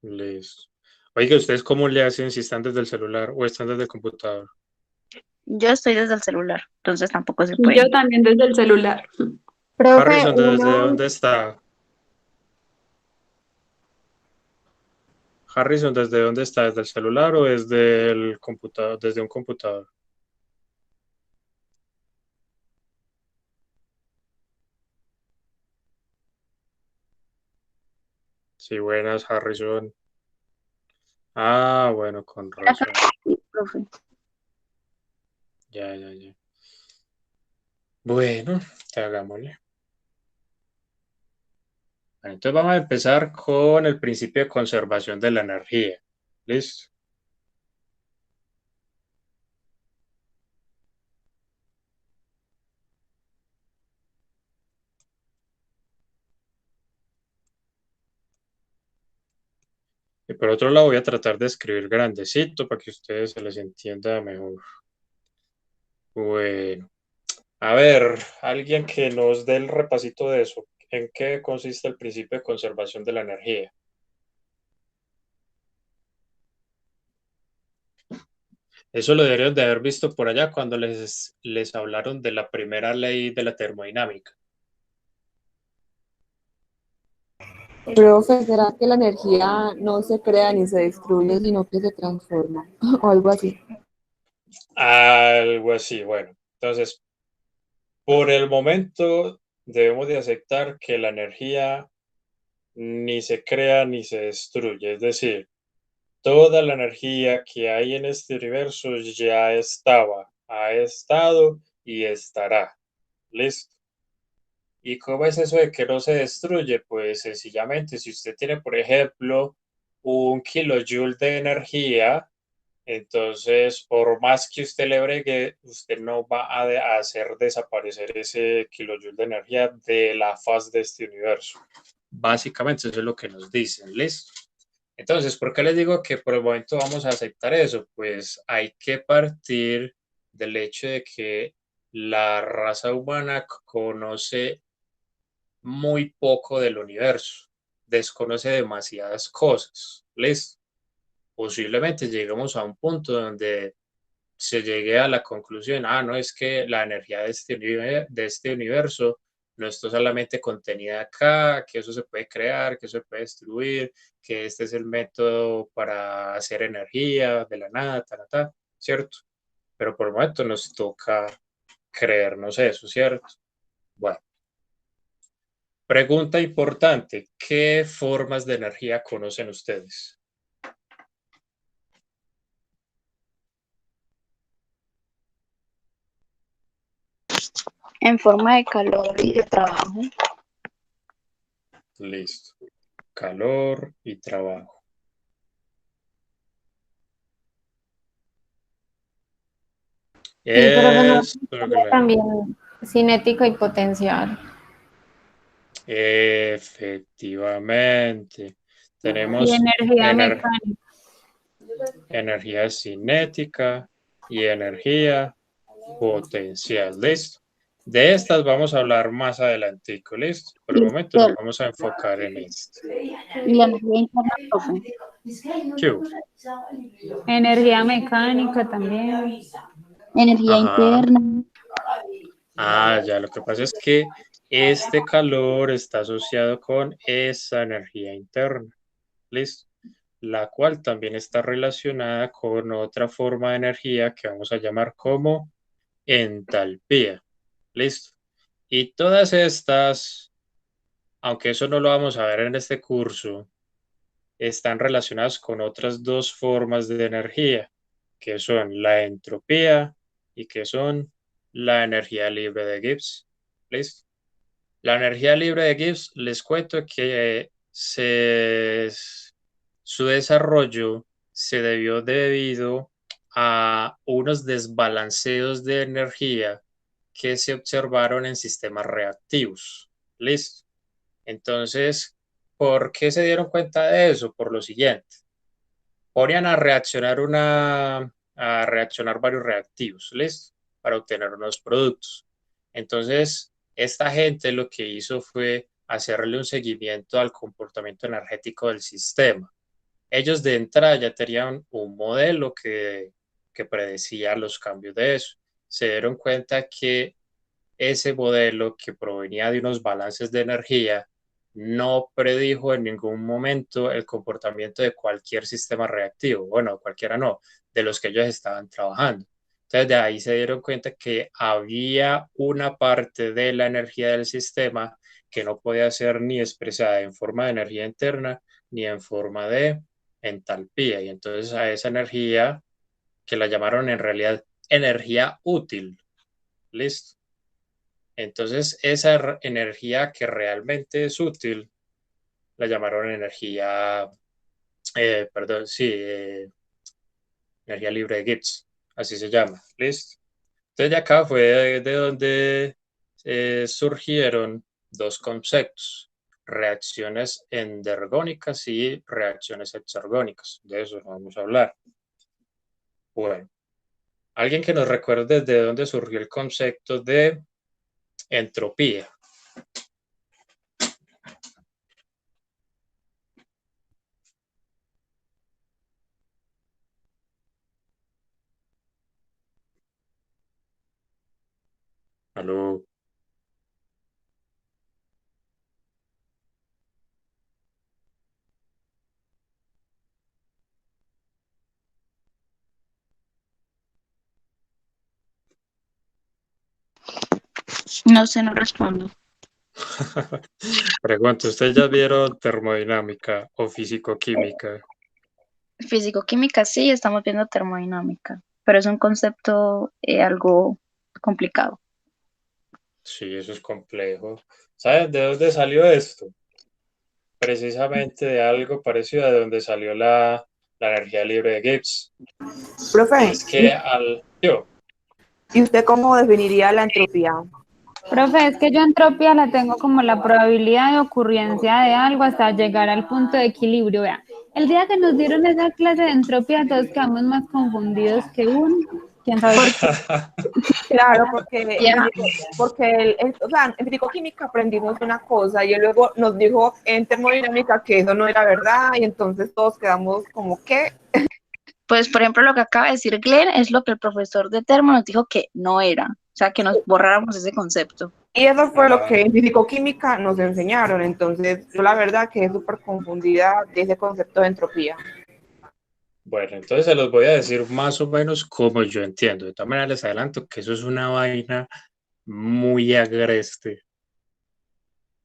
Listo. Oiga, ¿ustedes cómo le hacen si están desde el celular o están desde el computador? Yo estoy desde el celular, entonces tampoco se Yo puede. también desde el celular. Profe, Harrison, ¿desde uno, dónde está? Harrison, ¿desde dónde está? ¿Desde el celular o desde el computador, desde un computador? Sí, buenas, Harrison. Ah, bueno, con Acá, razón. sí, profe. Ya, ya, ya. Bueno, hagámosle. Bueno, entonces vamos a empezar con el principio de conservación de la energía. ¿Listo? Y por otro lado voy a tratar de escribir grandecito para que ustedes se les entienda mejor. Bueno, a ver, alguien que nos dé el repasito de eso. ¿En qué consiste el principio de conservación de la energía? Eso lo deberían de haber visto por allá cuando les hablaron de la primera ley de la termodinámica. profe, ¿será que la energía no se crea ni se destruye, sino que se transforma? O algo así. Algo así, bueno. Entonces, por el momento debemos de aceptar que la energía ni se crea ni se destruye. Es decir, toda la energía que hay en este universo ya estaba, ha estado y estará. ¿Listo? ¿Y cómo es eso de que no se destruye? Pues sencillamente, si usted tiene, por ejemplo, un kilojoule de energía, entonces, por más que usted le bregue, usted no va a hacer desaparecer ese kilojoule de energía de la faz de este universo. Básicamente, eso es lo que nos dicen, ¿listo? Entonces, ¿por qué les digo que por el momento vamos a aceptar eso? Pues hay que partir del hecho de que la raza humana conoce muy poco del universo, desconoce demasiadas cosas, ¿listo? Posiblemente lleguemos a un punto donde se llegue a la conclusión, no, es que la energía de este universo no está solamente contenida acá, que eso se puede crear, que eso se puede destruir, que este es el método para hacer energía de la nada, ¿cierto? Pero por el momento nos toca creernos eso, ¿cierto? Bueno, pregunta importante, ¿qué formas de energía conocen ustedes? En forma de calor y de trabajo. Listo. Calor y trabajo. Sí, profe, no, Es claro. también cinética y potencial. Efectivamente. Y Tenemos energía ener- mecánica. energía cinética y energía potencial. ¿Listo? De estas vamos a hablar más adelantico, ¿listo? Por el momento nos Listo. vamos a enfocar en esto. Y la energía interna, profe. ¿Qué hubo? Energía mecánica también. Energía Ajá. interna. Ya, lo que pasa es que este calor está asociado con esa energía interna, ¿listo? La cual también está relacionada con otra forma de energía que vamos a llamar como entalpía, ¿listo? Y todas estas, aunque eso no lo vamos a ver en este curso, están relacionadas con otras dos formas de energía, que son la entropía y que son la energía libre de Gibbs. ¿Listo? La energía libre de Gibbs, les cuento que su desarrollo se debió debido a unos desbalanceos de energía que se observaron en sistemas reactivos. ¿Listo? Entonces, ¿por qué se dieron cuenta de eso? Por lo siguiente, ponían a reaccionar varios reactivos, ¿listo? Para obtener unos productos. Entonces, esta gente lo que hizo fue hacerle un seguimiento al comportamiento energético del sistema. ellos de entrada ya tenían un modelo que predecía los cambios de eso. Se dieron cuenta que ese modelo que provenía de unos balances de energía no predijo en ningún momento el comportamiento de cualquier sistema reactivo, bueno, cualquiera no, de los que ellos estaban trabajando. Entonces de ahí se dieron cuenta que había una parte de la energía del sistema que no podía ser ni expresada en forma de energía interna ni en forma de entalpía. Y entonces a esa energía, que la llamaron en realidad energía útil, ¿listo? Entonces, esa energía que realmente es útil, la llamaron energía, perdón, sí, energía libre de Gibbs, así se llama, ¿listo? Entonces, de acá fue de donde surgieron dos conceptos, reacciones endergónicas y reacciones exergónicas. De eso vamos a hablar. Bueno, alguien que nos recuerde de dónde surgió el concepto de entropía. Aló. No sé, no respondo. Pregunto, ¿ustedes ya vieron termodinámica o físico-química? Físico-química sí, estamos viendo termodinámica, pero es un concepto algo complicado. Sí, eso es complejo. ¿Saben de dónde salió esto? Precisamente de algo parecido a de donde salió la energía libre de Gibbs. Profe, Es que yo, ¿y usted cómo definiría la entropía? Profe, es que yo entropía la tengo como la probabilidad de ocurrencia de algo hasta llegar al punto de equilibrio. Vea, el día que nos dieron esa clase de entropía, todos quedamos más confundidos que quién sabe por qué. Claro, porque, Ya, o sea, en físico-química aprendimos una cosa y él luego nos dijo en termodinámica que eso no era verdad y entonces todos quedamos como que, pues por ejemplo lo que acaba de decir Glenn es lo que el profesor de termo nos dijo que no era, o sea, que nos borráramos ese concepto. y eso fue lo que ah, en físico-química nos enseñaron. Entonces, yo la verdad quedé súper confundida de ese concepto de entropía. bueno, entonces se los voy a decir más o menos como yo entiendo. De todas maneras les adelanto que eso es una vaina muy agreste.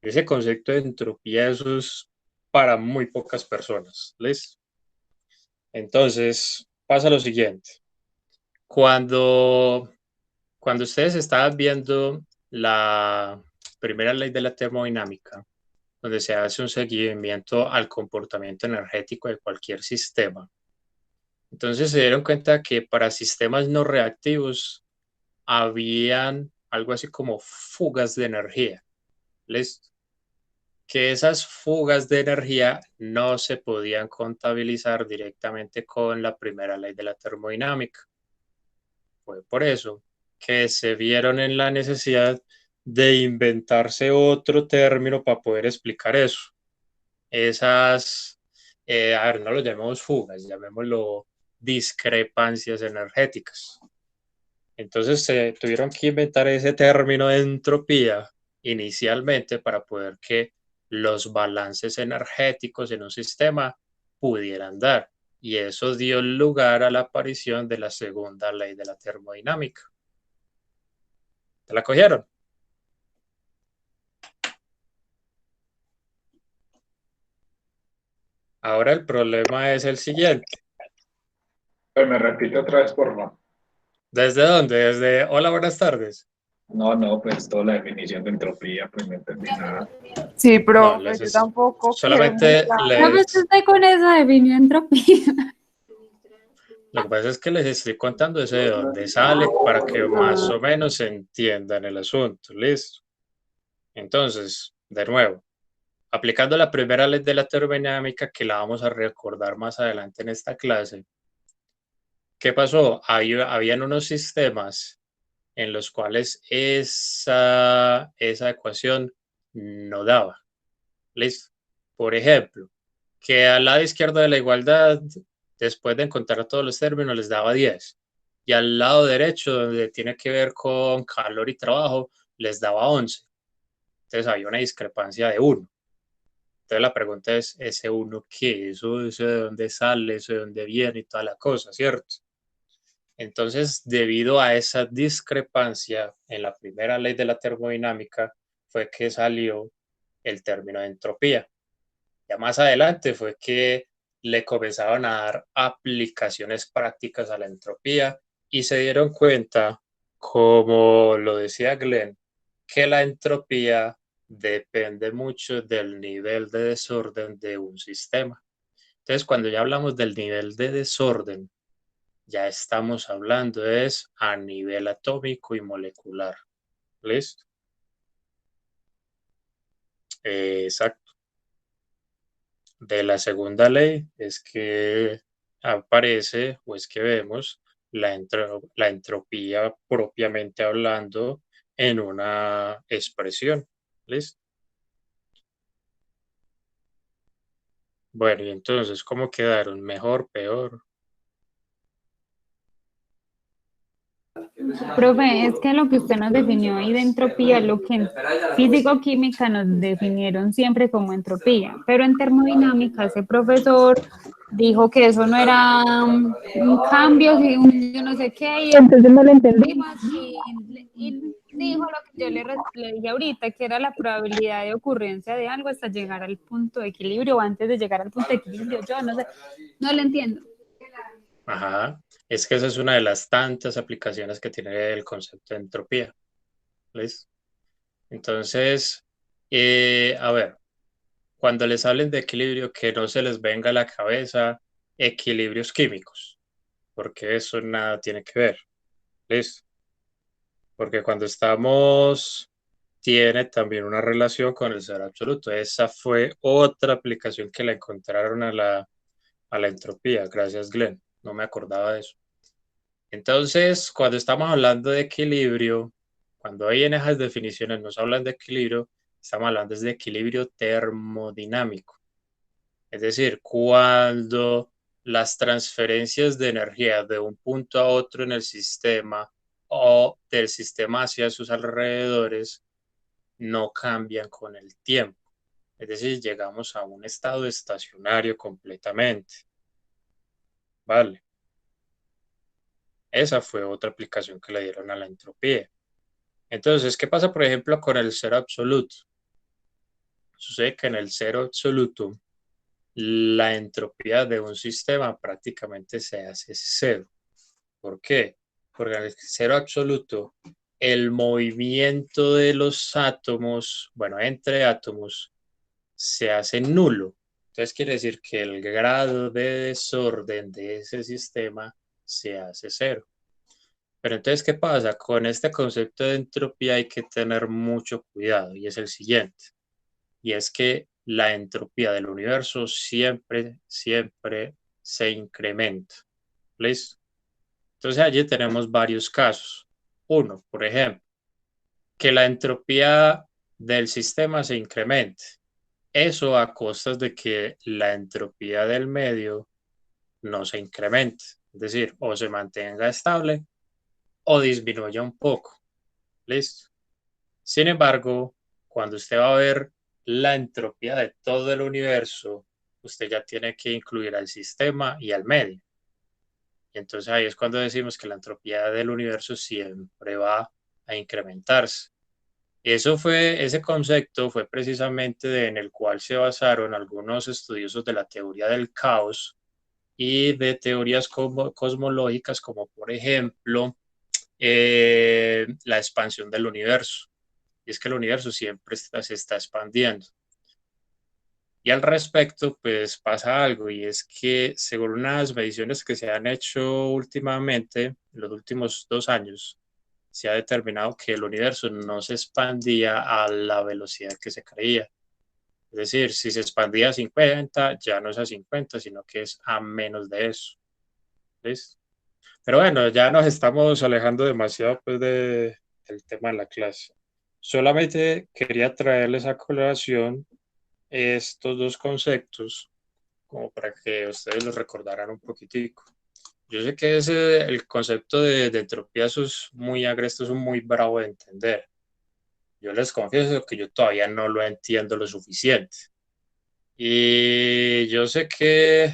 Ese concepto de entropía, eso es para muy pocas personas. ¿Listo? Entonces, pasa lo siguiente. Cuando, cuando ustedes estaban viendo la primera ley de la termodinámica, donde se hace un seguimiento al comportamiento energético de cualquier sistema, entonces se dieron cuenta que para sistemas no reactivos habían algo así como fugas de energía. ¿Listo? Que esas fugas de energía no se podían contabilizar directamente con la primera ley de la termodinámica. Fue por eso que se vieron en la necesidad de inventarse otro término para poder explicar eso. Esas, a ver, no lo llamemos fugas, llamémoslo discrepancias energéticas. Entonces se tuvieron que inventar ese término de entropía inicialmente para poder que los balances energéticos en un sistema pudieran dar. Y eso dio lugar a la aparición de la segunda ley de la termodinámica. ¿Te la cogieron? Ahora el problema es el siguiente. Pues me repite otra vez, por favor. ¿Desde dónde? Desde hola, buenas tardes. No, no, pues toda la definición de entropía, pues no entendí nada. Sí, No, profe, yo tampoco quedé muy solamente clara. No, pues estoy con esa definición entropía. lo que pasa es que les estoy contando ese de dónde sale para que más o menos entiendan el asunto. ¿Listo? Entonces, de nuevo, aplicando la primera ley de la termodinámica que la vamos a recordar más adelante en esta clase. ¿Qué pasó? Habían unos sistemas en los cuales esa ecuación no daba. ¿Listo? Por ejemplo, que al lado izquierdo de la igualdad, después de encontrar todos los términos, les daba 10. Y al lado derecho, donde tiene que ver con calor y trabajo, les daba 11. Entonces había una discrepancia de 1. Entonces la pregunta es, ¿ese 1 qué? ¿Eso de dónde sale? ¿Eso de dónde viene? Y toda la cosa, ¿cierto? Entonces, debido a esa discrepancia en la primera ley de la termodinámica, fue que salió el término de entropía. Ya más adelante fue que le comenzaron a dar aplicaciones prácticas a la entropía y se dieron cuenta, como lo decía Glenn, que la entropía depende mucho del nivel de desorden de un sistema. Entonces, cuando ya hablamos del nivel de desorden, ya estamos hablando es a nivel atómico y molecular. ¿Listo? Exacto. De la segunda ley es que aparece o es que vemos la entropía propiamente hablando en una expresión. ¿Listo? Bueno, y entonces, ¿cómo quedaron? ¿Mejor, peor? Profe, es que lo que usted nos definió ahí de entropía, lo que en físico-química nos definieron siempre como entropía, pero en termodinámica ese profesor dijo que eso no era un cambio, yo no sé qué, y entonces no lo entendimos y dijo lo que yo le dije ahorita, que era la probabilidad de ocurrencia de algo hasta llegar al punto de equilibrio o antes de llegar al punto de equilibrio, yo no sé, no lo entiendo. Ajá. Es que esa es una de las tantas aplicaciones que tiene el concepto de entropía. ¿Listo? Entonces, a ver, cuando les hablen de equilibrio, que no se les venga a la cabeza equilibrios químicos, porque eso nada tiene que ver. ¿Listo? Porque cuando estamos, tiene también una relación con el cero absoluto. Esa fue otra aplicación que le encontraron a la entropía. Gracias, Glenn. No me acordaba de eso. Entonces, cuando estamos hablando de equilibrio, cuando hay en esas definiciones nos hablan de equilibrio, estamos hablando de equilibrio termodinámico. Es decir, cuando las transferencias de energía de un punto a otro en el sistema o del sistema hacia sus alrededores no cambian con el tiempo. Es decir, llegamos a un estado estacionario completamente. Vale. Esa fue otra aplicación que le dieron a la entropía. Entonces, ¿qué pasa, por ejemplo, con el cero absoluto? Sucede que en el cero absoluto, la entropía de un sistema prácticamente se hace cero. ¿Por qué? Porque en el cero absoluto, el movimiento de los átomos, bueno, entre átomos, se hace nulo. Entonces quiere decir que el grado de desorden de ese sistema se hace cero. Pero entonces, ¿qué pasa? Con este concepto de entropía hay que tener mucho cuidado y es el siguiente. Y es que la entropía del universo siempre se incrementa. ¿Listo? Entonces allí tenemos varios casos. Uno, por ejemplo, que la entropía del sistema se incremente. Eso a costas de que la entropía del medio no se incremente. Es decir, o se mantenga estable o disminuya un poco. ¿Listo? Sin embargo, cuando usted va a ver la entropía de todo el universo, usted ya tiene que incluir al sistema y al medio. Y entonces ahí es cuando decimos que la entropía del universo siempre va a incrementarse. Ese concepto fue precisamente en el cual se basaron algunos estudiosos de la teoría del caos y de teorías cosmológicas como por ejemplo la expansión del universo. Y es que el universo siempre se está expandiendo. Y al respecto, pues pasa algo, y es que según unas mediciones que se han hecho últimamente, en los últimos 2 años, se ha determinado que el universo no se expandía a la velocidad que se creía. Es decir, si se expandía a 50, ya no es a 50, sino que es a menos de eso. ¿Listo? Pero bueno, ya nos estamos alejando demasiado pues, del tema de la clase. Solamente quería traerles a colación estos dos conceptos como para que ustedes lo recordaran un poquitico. Yo sé que el concepto de entropía eso es muy agreste, es muy bravo de entender. Yo les confieso que yo todavía no lo entiendo lo suficiente. Y yo sé que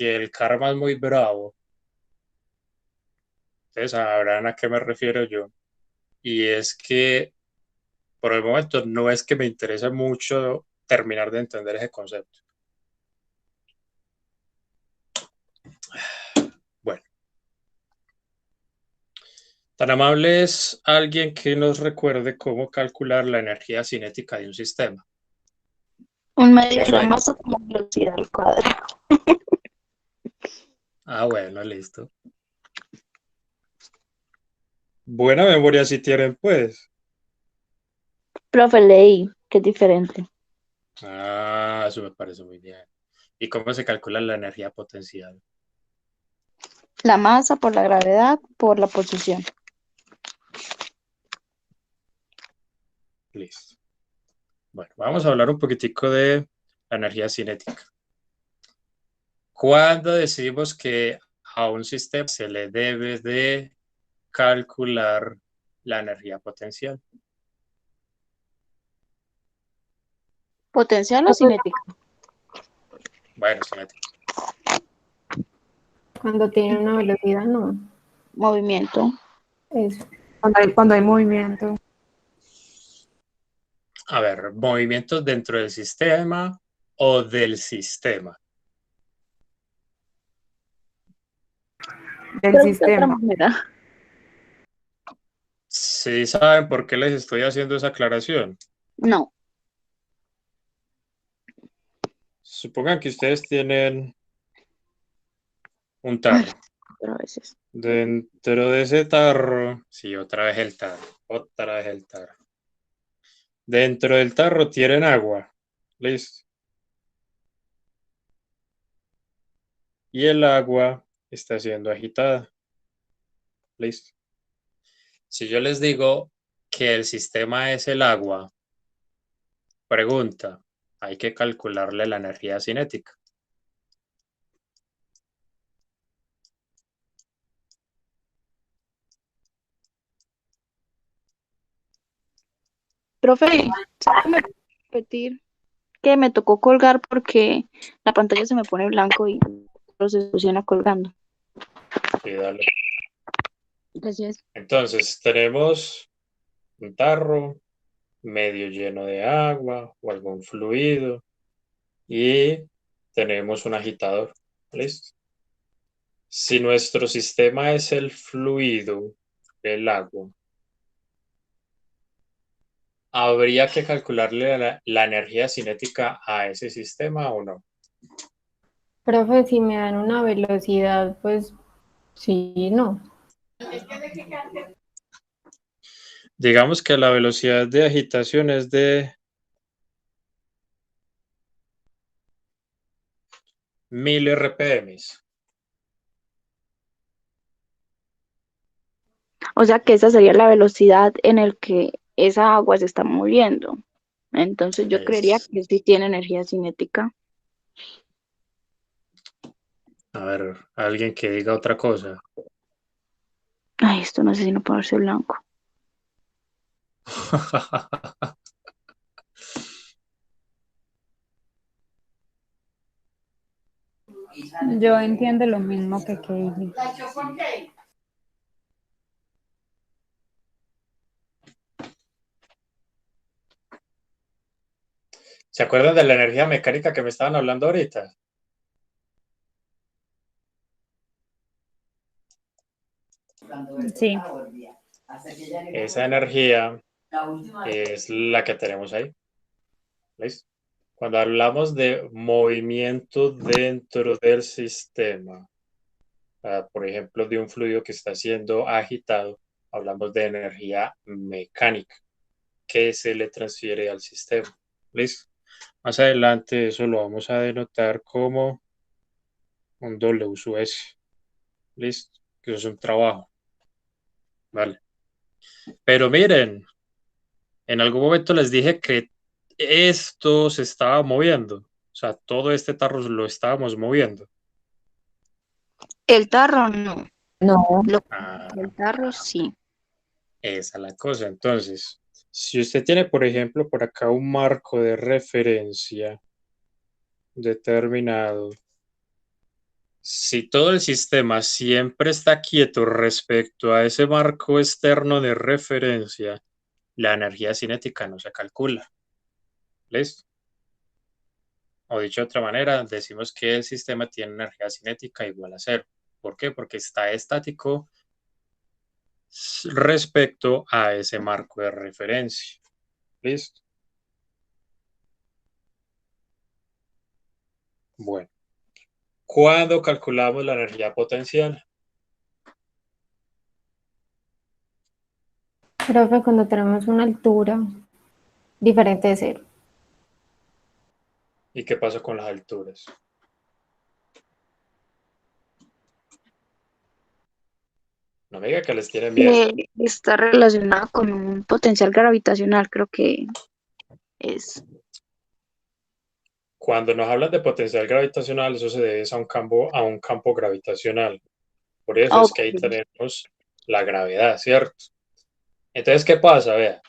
el karma es muy bravo. Ustedes sabrán a qué me refiero yo. Y es que por el momento no es que me interese mucho terminar de entender ese concepto. Bueno, tan amable es alguien que nos recuerde cómo calcular la energía cinética de un sistema. Un medio de la masa como velocidad al cuadrado. Ah, bueno, listo. Buena memoria si tienen, pues. Profe, leí, que es diferente. Ah, eso me parece muy bien. ¿Y cómo se calcula la energía potencial? La masa por la gravedad por la posición. Listo. Bueno, vamos a hablar un poquitico de la energía cinética. ¿Cuándo decimos que a un sistema se le debe de calcular la energía potencial? ¿Potencial o cinética? Bueno, cinética. Cuando tiene una velocidad, no. Movimiento. Eso. Cuando hay movimiento. A ver, movimientos dentro del sistema o del sistema. Del Creo que de otra sistema. manera. ¿Sí saben por qué les estoy haciendo esa aclaración? No. Supongan que ustedes tienen un tarro. Pero a veces. Dentro de ese tarro, sí, otra vez el tarro, otra vez el tarro. Dentro del tarro tienen agua, listo. Y el agua está siendo agitada, listo. Si yo les digo que el sistema es el agua, pregunta, hay que calcularle la energía cinética. Profe, ¿sabe me puede repetir que me tocó colgar porque la pantalla se me pone blanco y se funciona colgando? Sí, dale. Gracias. Entonces, tenemos un tarro medio lleno de agua o algún fluido y tenemos un agitador, listo. Si nuestro sistema es el fluido, el agua, ¿habría que calcularle la energía cinética a ese sistema o no? Profe, si me dan una velocidad, pues sí, no. Digamos que la velocidad de agitación es de 1000 RPM. O sea que esa sería la velocidad en el que esa agua se está moviendo. Entonces yo creería Es, que sí tiene energía cinética. a ver, alguien que diga otra cosa. Ay, esto no sé si no ponerse blanco. Yo entiendo lo mismo que Katie. ¿Se acuerdan de la energía mecánica que me estaban hablando ahorita? Sí. Esa energía es la que tenemos ahí. ¿Listo? Cuando hablamos de movimiento dentro del sistema, por ejemplo, de un fluido que está siendo agitado, hablamos de energía mecánica que se le transfiere al sistema. ¿Listo? Más adelante eso lo vamos a denotar como un W sub S. ¿Listo? Que eso es un trabajo. ¿Vale? Pero miren, en algún momento les dije que esto se estaba moviendo. O sea, todo este tarro lo estábamos moviendo. El tarro no. No. El tarro sí. Esa es la cosa. Entonces, si usted tiene, por ejemplo, por acá un marco de referencia determinado, si todo el sistema siempre está quieto respecto a ese marco externo de referencia, la energía cinética no se calcula. ¿Listo? O dicho de otra manera, decimos que el sistema tiene energía cinética igual a cero. ¿Por qué? Porque está estático respecto a ese marco de referencia. ¿Listo? Bueno, ¿cuándo calculamos la energía potencial? Profe, cuando tenemos una altura diferente de cero. ¿Y qué pasa con las alturas? No me diga que les tiene miedo. Está relacionado con un potencial gravitacional, creo que es. Cuando nos hablan de potencial gravitacional, eso se debe a un campo gravitacional. Por eso es Ok. que ahí tenemos la gravedad, ¿cierto? Entonces, ¿qué pasa? Vea,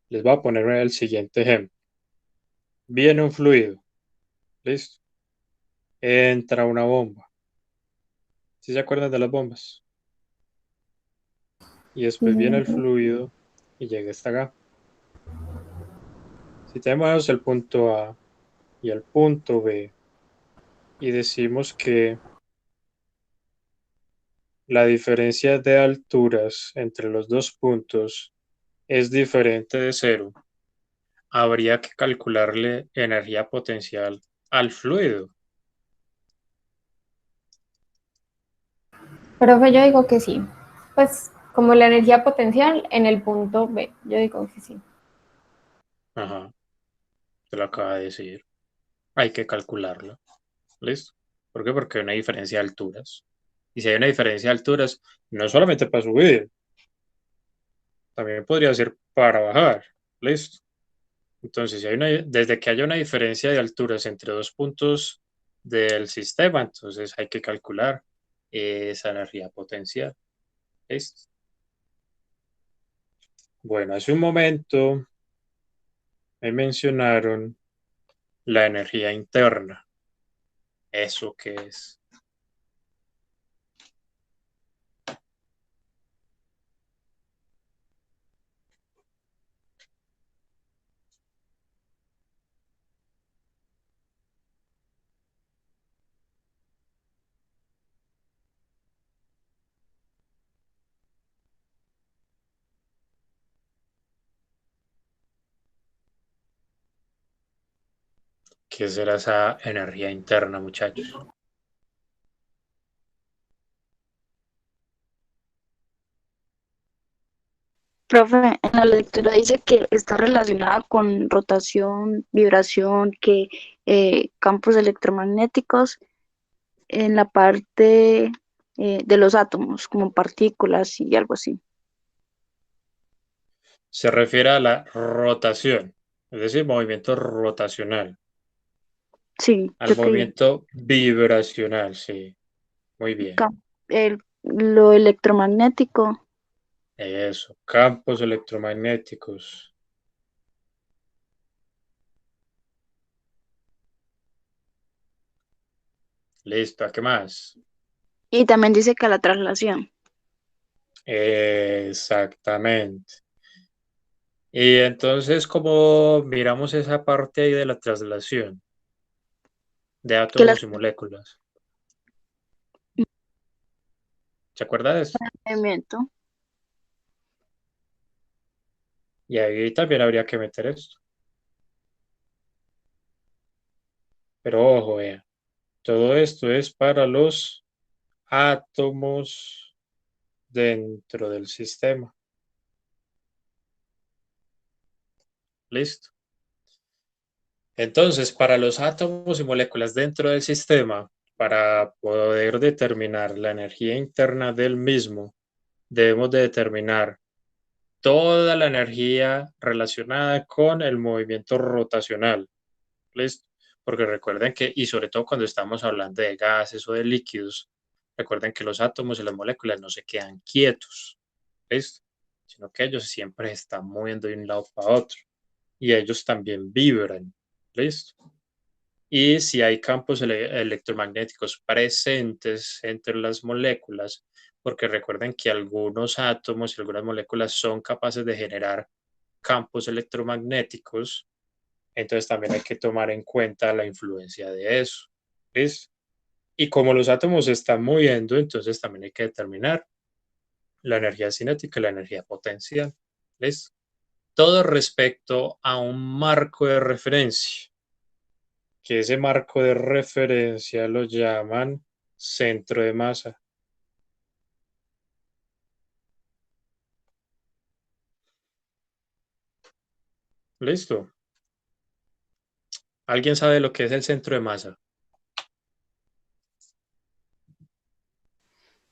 les voy a poner el siguiente ejemplo. Viene un fluido, ¿listo? Entra una bomba. ¿Sí se acuerdan de las bombas? Y después viene el fluido y llega hasta acá. Si tenemos el punto A y el punto B y decimos que la diferencia de alturas entre los dos puntos es diferente de cero, habría que calcularle energía potencial al fluido. Profe, yo digo que sí. Pues como la energía potencial en el punto B, yo digo que sí. Ajá, te lo acaba de decir. Hay que calcularlo. ¿Listo? ¿Por qué? Porque hay una diferencia de alturas. Y si hay una diferencia de alturas, no es solamente para subir, también podría ser para bajar. ¿Listo? Entonces, si hay desde que haya una diferencia de alturas entre dos puntos del sistema, entonces hay que calcular esa energía potencial. ¿Listo? Bueno, hace un momento me mencionaron la energía interna. ¿Eso qué es? ¿Qué será esa energía interna, muchachos? Profe, en la lectura dice que está relacionada con rotación, vibración, que campos electromagnéticos en la parte de los átomos, como partículas y algo así. Se refiere a la rotación, es decir, movimiento rotacional, Sí, al yo creí. movimiento vibracional, sí, muy bien. Lo electromagnético, Eso, campos electromagnéticos. Listo, ¿a qué más? y también dice que la traslación. Exactamente. Y entonces, ¿cómo miramos esa parte ahí de la traslación de Que las átomos y moléculas? ¿Se acuerda de eso? movimiento. Y ahí también habría que meter esto. Pero ojo, vea, todo esto es para los átomos dentro del sistema. ¿Listo? Entonces, para los átomos y moléculas dentro del sistema, para poder determinar la energía interna del mismo, debemos de determinar toda la energía relacionada con el movimiento rotacional. ¿Listo? Porque recuerden que, y sobre todo cuando estamos hablando de gases o de líquidos, recuerden que los átomos y las moléculas no se quedan quietos, ¿listo? Sino que ellos siempre están moviendo de un lado para otro. Y ellos también vibran, ¿listo? Y si hay campos electromagnéticos presentes entre las moléculas, porque recuerden que algunos átomos y algunas moléculas son capaces de generar campos electromagnéticos, entonces también hay que tomar en cuenta la influencia de eso, ¿listo? Y como los átomos se están moviendo, entonces también hay que determinar la energía cinética y la energía potencial, ¿listo? Todo respecto a un marco de referencia, que ese marco de referencia lo llaman centro de masa. ¿Listo? ¿Alguien sabe lo que es el centro de masa?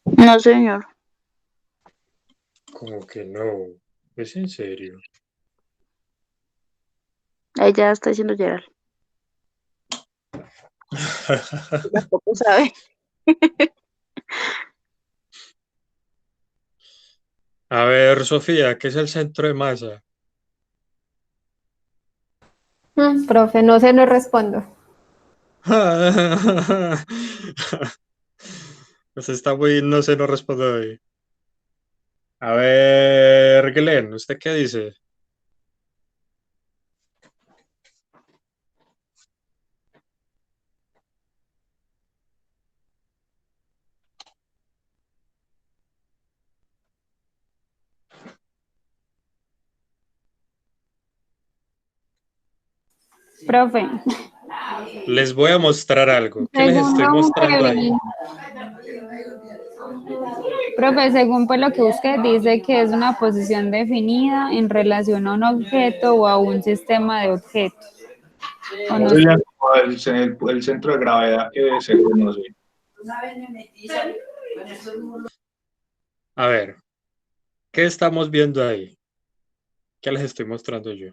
No, señor. Como que no. ¿Es en serio? Ahí ya está diciendo Gerald. Tampoco sabe. A ver, Sofía, ¿qué es el centro de masa? Profe, no sé, no respondo. Pues está muy, no sé, no respondo hoy. A ver, Glenn, ¿usted qué dice? Profe, Les voy a mostrar algo. ¿Qué les según estoy lo mostrando ahí? profe, según pues lo que busqué, dice que es una posición definida en relación a un objeto o a un sistema de objetos. O no sé. Sería como el centro de gravedad que se conoce, A ver, ¿qué estamos viendo ahí? ¿Qué les estoy mostrando yo?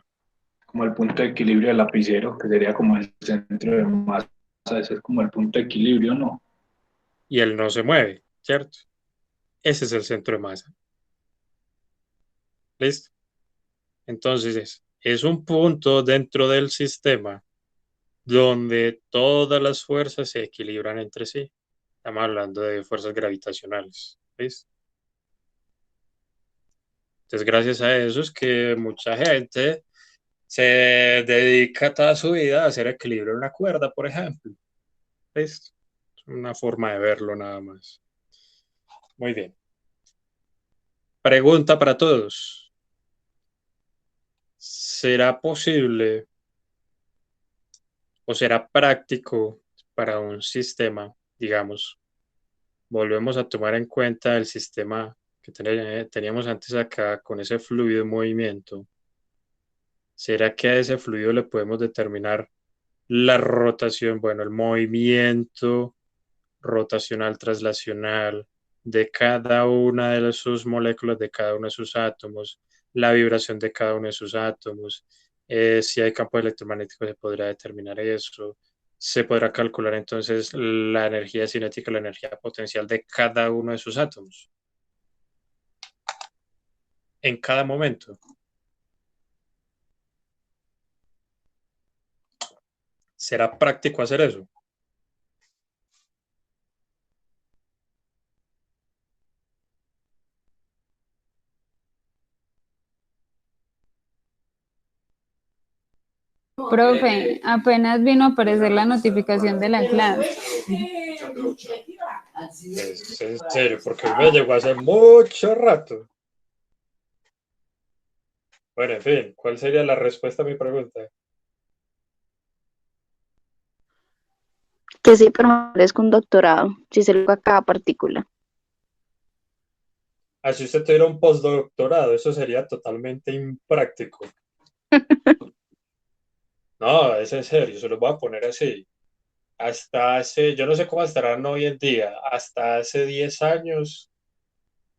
como el punto de equilibrio del lapicero, que sería como el centro de masa, ese es como el punto de equilibrio, ¿no? Y él no se mueve, ¿cierto? Ese es el centro de masa. ¿Listo? Entonces, es un punto dentro del sistema donde todas las fuerzas se equilibran entre sí. Estamos hablando de fuerzas gravitacionales. ¿Listo? Entonces, gracias a eso es que mucha gente se dedica toda su vida a hacer equilibrio en una cuerda, por ejemplo. ¿Listo? Es una forma de verlo nada más. Muy bien. Pregunta para todos. ¿Será posible o será práctico para un sistema, digamos, volvemos a tomar en cuenta el sistema que teníamos antes acá con ese fluido en movimiento? ¿Será que a ese fluido le podemos determinar la rotación, bueno, el movimiento rotacional, traslacional de cada una de sus moléculas, de cada uno de sus átomos, la vibración de cada uno de sus átomos? Si hay campo electromagnético se podrá determinar eso, se podrá calcular entonces la energía cinética, la energía potencial de cada uno de sus átomos en cada momento. ¿Será práctico hacer eso? Profe, apenas vino a aparecer la notificación de la clase. Es en serio, porque me llegó hace mucho rato. Bueno, en fin, ¿cuál sería la respuesta a mi pregunta? Que sí, pero merezco un doctorado, si se lo a cada partícula. Así usted tuviera un postdoctorado, eso sería totalmente impráctico. No, es en serio, se lo voy a poner así. Hasta hace, yo no sé cómo estarán hoy en día, hasta hace 10 años,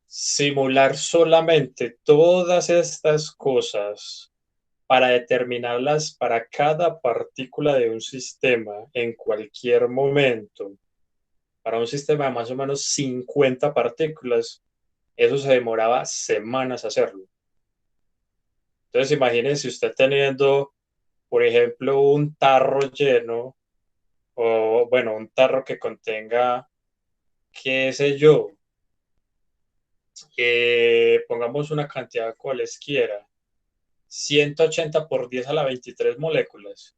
simular solamente todas estas cosas para determinarlas para cada partícula de un sistema en cualquier momento, para un sistema de más o menos 50 partículas, eso se demoraba semanas hacerlo. Entonces imagínense usted teniendo, por ejemplo, un tarro lleno, o bueno, un tarro que contenga, qué sé yo, pongamos una cantidad cualesquiera, 180 por 10 a la 23 moléculas.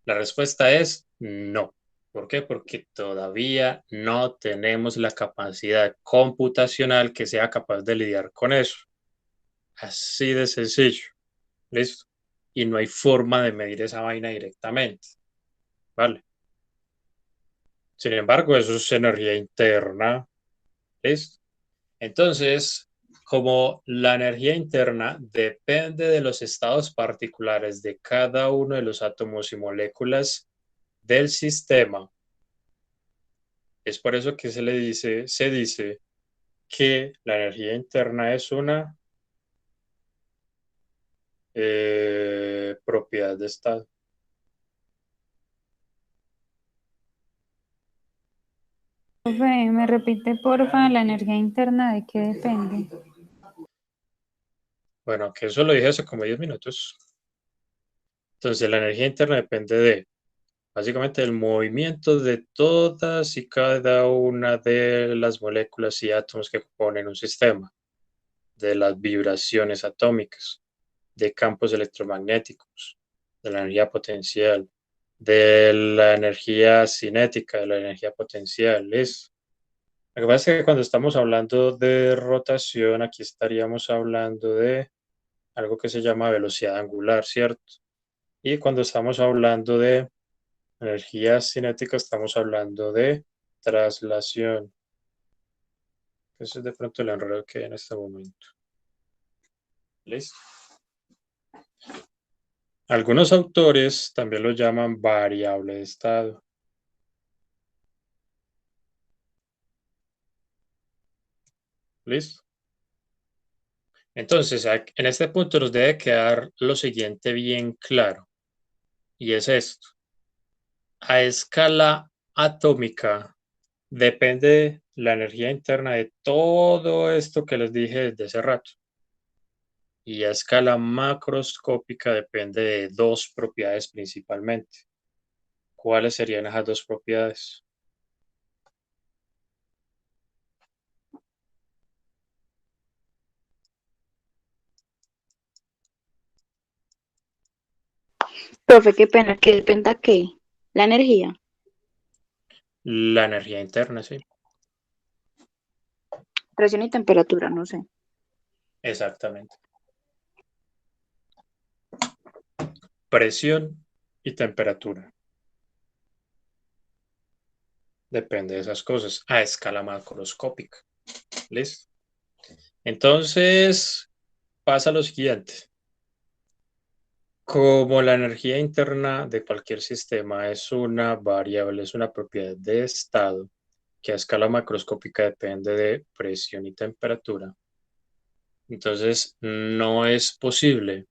La respuesta es no. ¿Por qué? Porque todavía no tenemos la capacidad computacional que sea capaz de lidiar con eso. Así de sencillo. ¿Listo? Y no hay forma de medir esa vaina directamente. ¿Vale? Sin embargo, eso es energía interna. ¿Listo? Entonces, como la energía interna depende de los estados particulares de cada uno de los átomos y moléculas del sistema, es por eso que se dice que la energía interna es una propiedad de estado. Profe, ¿me repite porfa la energía interna de qué depende? Bueno, que eso lo dije hace como 10 minutos. Entonces, la energía interna depende de, básicamente, el movimiento de todas y cada una de las moléculas y átomos que componen un sistema, de las vibraciones atómicas, de campos electromagnéticos, de la energía potencial, de la energía cinética, de la energía potencial. ¿Listo? Lo que pasa es que cuando estamos hablando de rotación, aquí estaríamos hablando de algo que se llama velocidad angular, ¿cierto? Y cuando estamos hablando de energía cinética, estamos hablando de traslación. Ese es de pronto el enredo que hay en este momento. ¿Listo? Algunos autores también lo llaman variable de estado. ¿Listo? Entonces, en este punto nos debe quedar lo siguiente bien claro, y es esto. A escala atómica depende la energía interna de todo esto que les dije desde hace rato. Y a escala macroscópica depende de dos propiedades principalmente. ¿Cuáles serían esas dos propiedades? Profe, qué pena, que dependa qué, la energía, La energía interna, sí, presión y temperatura, no sé. exactamente. Presión y temperatura. Depende de esas cosas a escala macroscópica. ¿Listo? Entonces, pasa lo siguiente. Como la energía interna de cualquier sistema es una variable, es una propiedad de estado que a escala macroscópica depende de presión y temperatura, entonces no es posible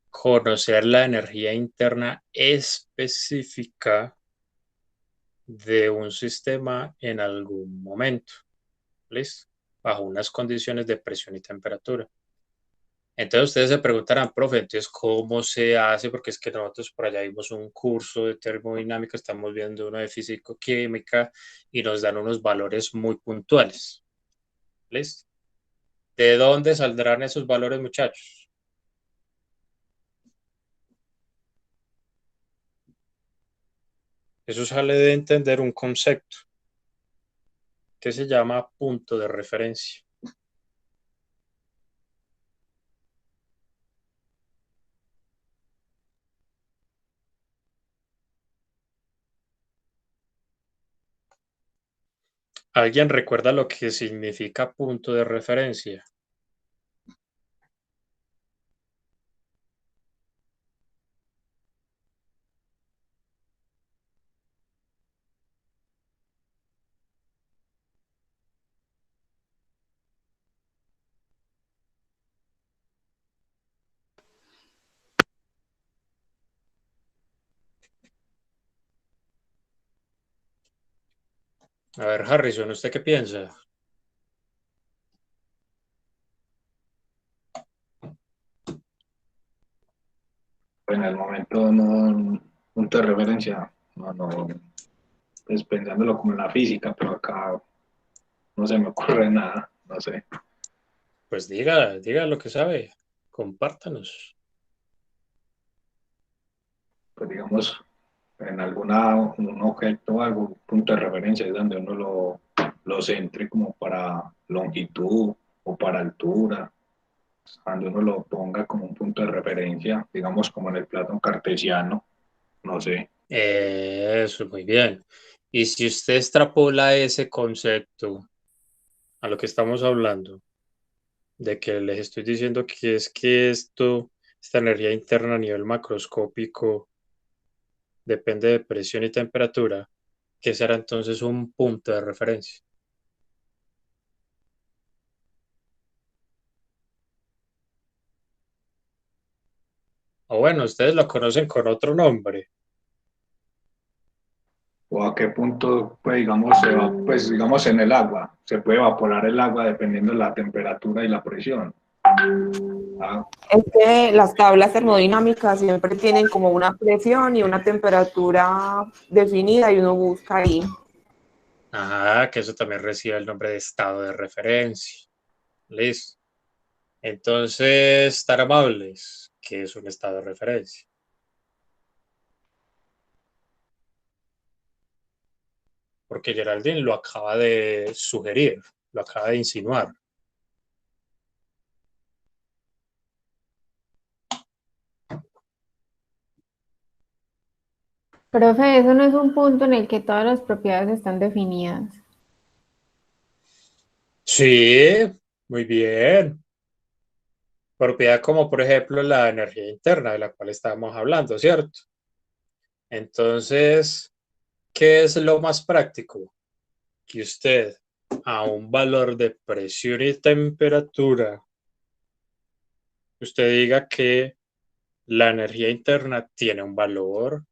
conocer la energía interna específica de un sistema en algún momento, ¿listo? Bajo unas condiciones de presión y temperatura. Entonces ustedes se preguntarán, profe, entonces ¿cómo se hace? Porque es que nosotros por allá vimos un curso de termodinámica, estamos viendo uno de físico-química y nos dan unos valores muy puntuales. ¿Listo? ¿De dónde saldrán esos valores, muchachos? Eso sale de entender un concepto que se llama punto de referencia. ¿Alguien recuerda lo que significa punto de referencia? A ver, Harrison, ¿usted qué piensa? En el momento no, punto de referencia, no, pues pensándolo como en la física, pero acá no se me ocurre nada, no sé. Pues diga lo que sabe, compártanos. Pues digamos, en un objeto o algo, punto de referencia es donde uno lo centre como para longitud o para altura, cuando uno lo ponga como un punto de referencia, digamos como en el plano cartesiano, no sé. Eso, muy bien. Y si usted extrapola ese concepto a lo que estamos hablando, de que les estoy diciendo que esta energía interna a nivel macroscópico depende de presión y temperatura, ¿qué será entonces un punto de referencia? O bueno, ustedes lo conocen con otro nombre. O a qué punto, pues digamos, pues digamos en el agua, se puede evaporar el agua dependiendo de la temperatura y la presión. Ah, Es que las tablas termodinámicas siempre tienen como una presión y una temperatura definida y uno busca ahí. Ajá, que eso también recibe el nombre de estado de referencia. Listo. Entonces, estar amables, que es un estado de referencia. Porque Geraldine lo acaba de sugerir, lo acaba de insinuar. Profe, eso no es un punto en el que todas las propiedades están definidas. Sí, muy bien. Propiedad como por ejemplo la energía interna de la cual estábamos hablando, ¿cierto? Entonces, ¿qué es lo más práctico? Que usted a un valor de presión y temperatura, usted diga que la energía interna tiene un valor.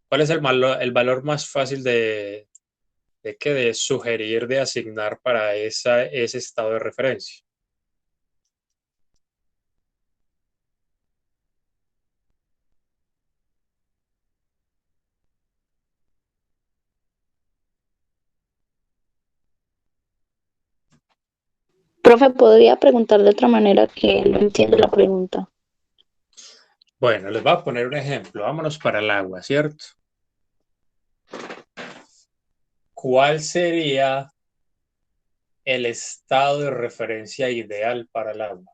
¿Cuál es el valor más fácil de sugerir, de asignar para ese estado de referencia? Profe, podría preguntar de otra manera que no entiendo la pregunta. Bueno, les voy a poner un ejemplo. Vámonos para el agua, ¿cierto? ¿Cuál sería el estado de referencia ideal para el agua?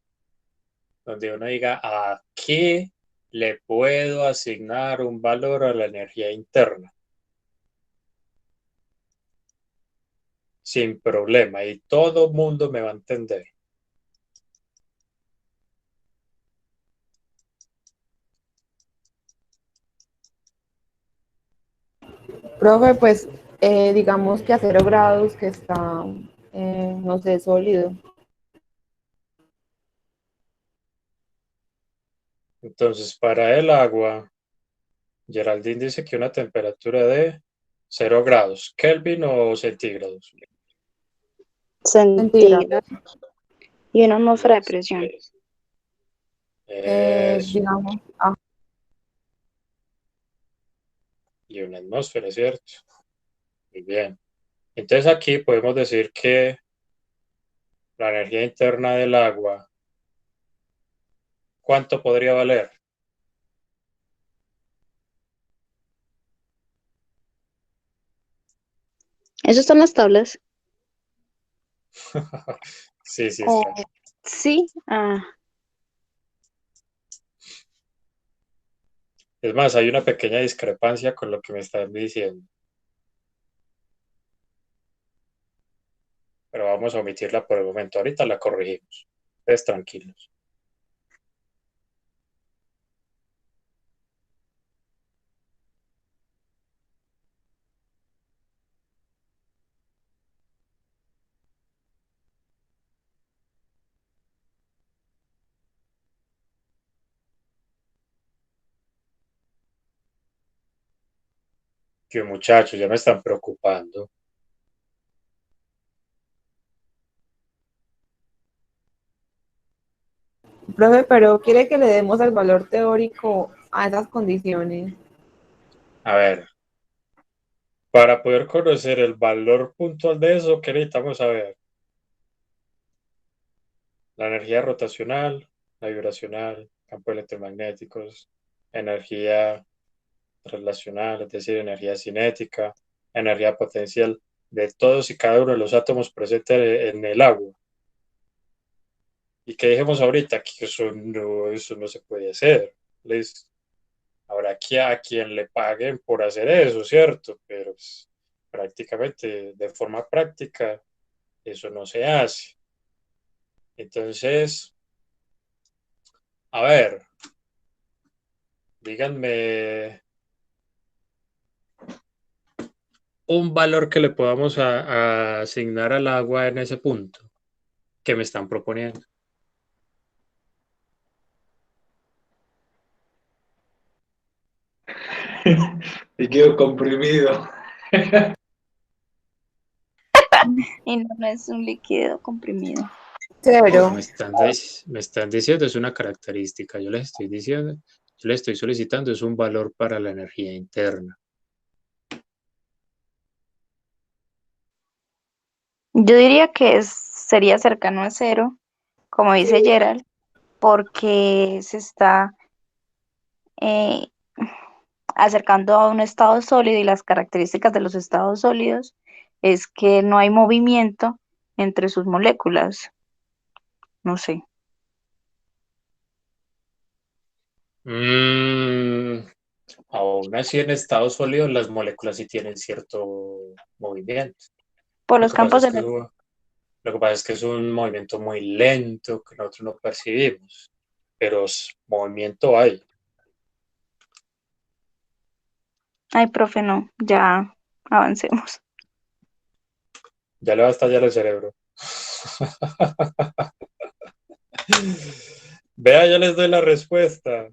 Donde uno diga, ¿a qué le puedo asignar un valor a la energía interna? Sin problema, y todo mundo me va a entender. Profe, pues digamos que a 0 grados que está, no sé, sólido. Entonces, para el agua, Geraldine dice que una temperatura de 0 grados, Kelvin o centígrados. Mentira. Centígrados. Y una atmósfera de presión. Eso, Digamos, y una atmósfera, ¿cierto? Muy bien. Entonces aquí podemos decir que la energía interna del agua, ¿cuánto podría valer? ¿Eso están las tablas? Sí, sí Oh, está. sí. Es más, hay una pequeña discrepancia con lo que me están diciendo, pero vamos a omitirla por el momento. Ahorita la corregimos. Ustedes tranquilos. Que muchachos, ya me están preocupando. Profe, pero quiere que le demos el valor teórico a esas condiciones. A ver, para poder conocer el valor puntual de eso, ¿qué necesitamos saber? La energía rotacional, la vibracional, campos electromagnéticos, energía relacional, es decir, energía cinética, energía potencial de todos y cada uno de los átomos presentes en el agua. Y que dijimos ahorita que eso no se puede hacer. Habrá a quien le paguen por hacer eso, ¿cierto? Pero pues, prácticamente, de forma práctica, eso no se hace. Entonces, a ver, díganme un valor que le podamos a asignar al agua en ese punto que me están proponiendo. Líquido comprimido. Y no es un líquido comprimido. Cero. Me están diciendo, es una característica. Yo les estoy diciendo, yo les estoy solicitando, es un valor para la energía interna. Yo diría que sería cercano a cero, como dice Gerald, porque se está eh, acercando a un estado sólido y las características de los estados sólidos es que no hay movimiento entre sus moléculas. No sé. Aún así, en estado sólido, las moléculas sí tienen cierto movimiento. Por Lo los que pasa campos es de que, lo que pasa es que es un movimiento muy lento que nosotros no percibimos, pero movimiento hay. Ay, profe, no, ya avancemos. Ya le va a estallar el cerebro. Vea, ya les doy la respuesta.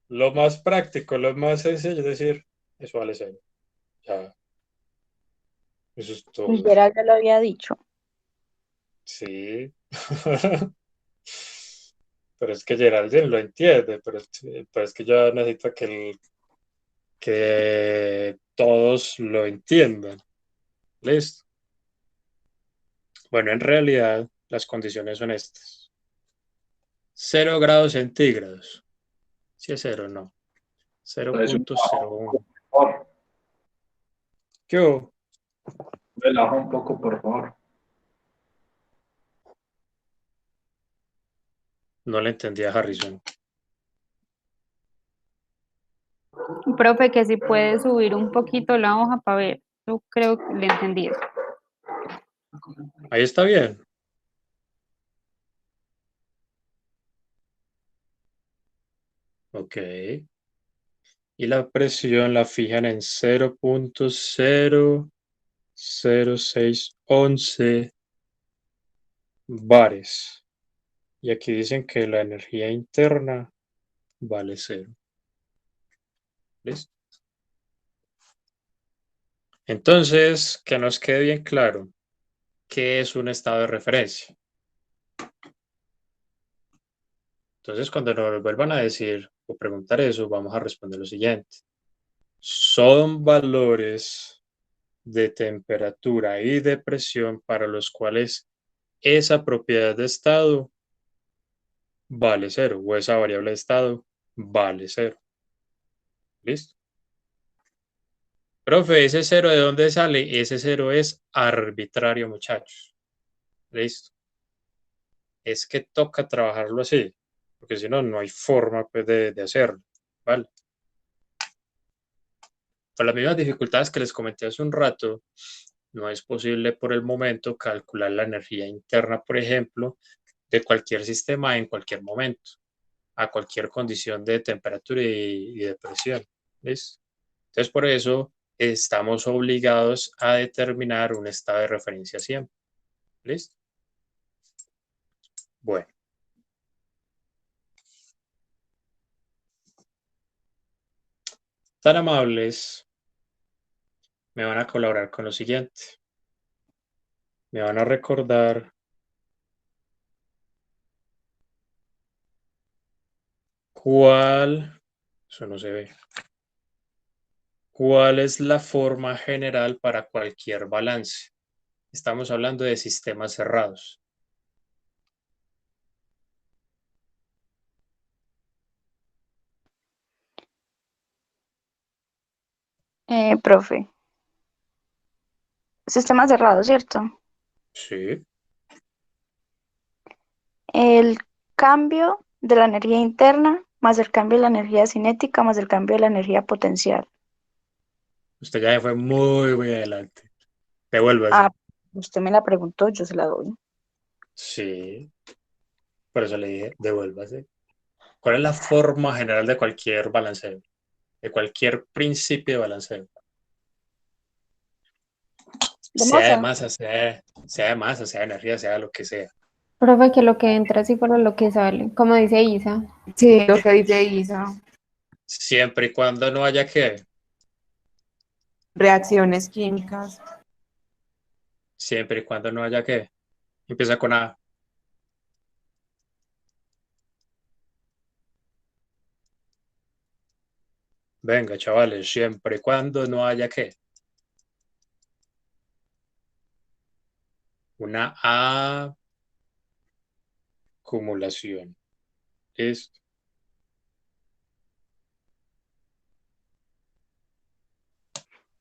Lo más práctico, lo más sencillo es decir, eso vale cero. Ya, eso es todo. Gerald ya lo había dicho. Sí. Pero es que Geraldine lo entiende, pero es que yo necesito que todos lo entiendan. Listo. Bueno, en realidad las condiciones son estas. 0 °C. Si es cero, no. Entonces, 0.01. por favor, ¿Qué hubo? relaja un poco, por favor. No le entendí a Harrison. Profe, que si puede subir un poquito la hoja para ver. Yo creo que le entendí eso. Ahí está bien. Ok. Y la presión la fijan en 0.00611 bares. Y aquí dicen que la energía interna vale cero. ¿Listo? Entonces, que nos quede bien claro qué es un estado de referencia. Entonces, cuando nos vuelvan a decir o preguntar eso, vamos a responder lo siguiente. Son valores de temperatura y de presión para los cuales esa propiedad de estado vale cero o esa variable de estado vale cero. ¿Listo? Profe, ¿ese cero de dónde sale? Ese cero es arbitrario, muchachos. ¿Listo? Es que toca trabajarlo así, porque si no, no hay forma pues, de hacerlo. ¿Vale? Con las mismas dificultades que les comenté hace un rato, no es posible por el momento calcular la energía interna, por ejemplo, de cualquier sistema en cualquier momento, a cualquier condición de temperatura y de presión. ¿Listo? Entonces, por eso estamos obligados a determinar un estado de referencia siempre. ¿Listo? Bueno. Tan amables, me van a colaborar con lo siguiente. Me van a recordar ¿Cuál? Eso no se ve. ¿Cuál es la forma general para cualquier balance? Estamos hablando de sistemas cerrados. Profe, sistema cerrado, ¿cierto? Sí, El cambio de la energía interna más el cambio de la energía cinética más el cambio de la energía potencial. usted ya fue muy, muy adelante. Ah, Devuélvase. usted me la preguntó, yo se la doy. Sí, por eso le dije, devuélvase. ¿Cuál es la forma general de cualquier balanceo? De cualquier principio de balanceo. ¿De Sea de masa? masa, sea de masa, sea de energía, sea de lo que sea. Profe, que lo que entra sí fuera lo que sale, como dice Isa. Sí, lo que dice Isa. Siempre y cuando no haya que, Reacciones químicas. siempre y cuando no haya que. Empieza con A. Venga, chavales, siempre y cuando no haya que. Una acumulación. Listo.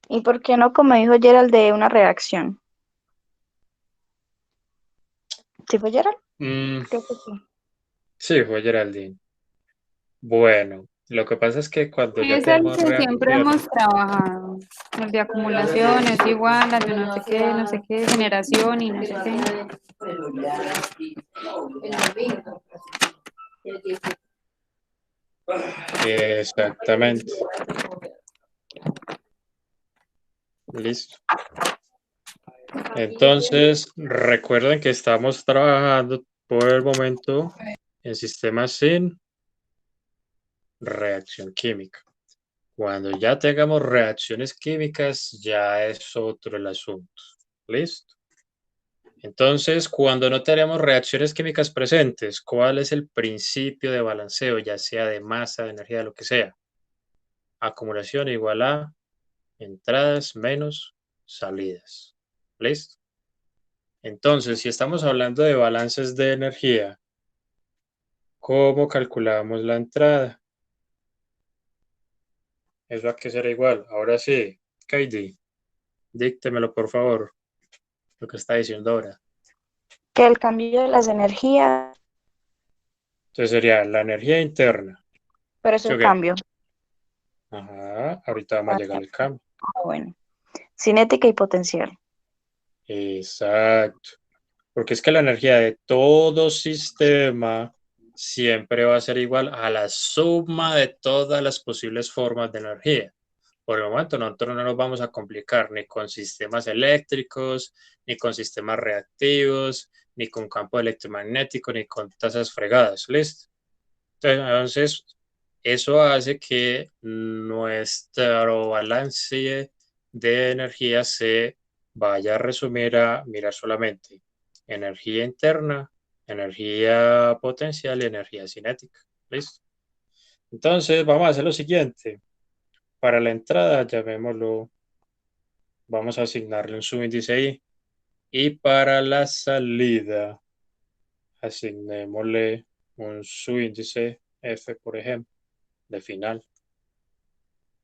¿Y por qué no, como dijo Gerald, de una reacción? ¿Sí fue Gerald? Mm, Creo que sí. sí, fue Geraldine. Bueno, lo que pasa es que cuando ya Es el tenemos que siempre hemos reacciones, trabajado. El de acumulación es igual a de no sé qué, generación y no sé qué. exactamente. Listo. Entonces, recuerden que estamos trabajando por el momento en sistemas sin reacción química. Cuando ya tengamos reacciones químicas, ya es otro el asunto. ¿Listo? Entonces, cuando no tenemos reacciones químicas presentes, ¿cuál es el principio de balanceo, ya sea de masa, de energía, lo que sea? Acumulación igual a entradas menos salidas. ¿Listo? Entonces, si estamos hablando de balances de energía, ¿cómo calculamos la entrada? Eso a qué será igual. Ahora sí, KD, díctemelo por favor, lo que está diciendo ahora. Que el cambio de las energías, Entonces sería la energía interna. pero es ¿Sí el o qué? cambio. Ajá, ahorita vamos a llegar al cambio. Bueno, cinética y potencial. Exacto. Porque es que la energía de todo sistema siempre va a ser igual a la suma de todas las posibles formas de energía. Por el momento nosotros no nos vamos a complicar ni con sistemas eléctricos, ni con sistemas reactivos, ni con campo electromagnético, ni con tasas fregadas. ¿Listo? Entonces, eso hace que nuestro balance de energía se vaya a resumir a mirar solamente energía interna, energía potencial y energía cinética. ¿Listo? Entonces, vamos a hacer lo siguiente. Para la entrada, llamémoslo, vamos a asignarle un subíndice ahí. Y para la salida, asignémosle un subíndice F, por ejemplo, de final.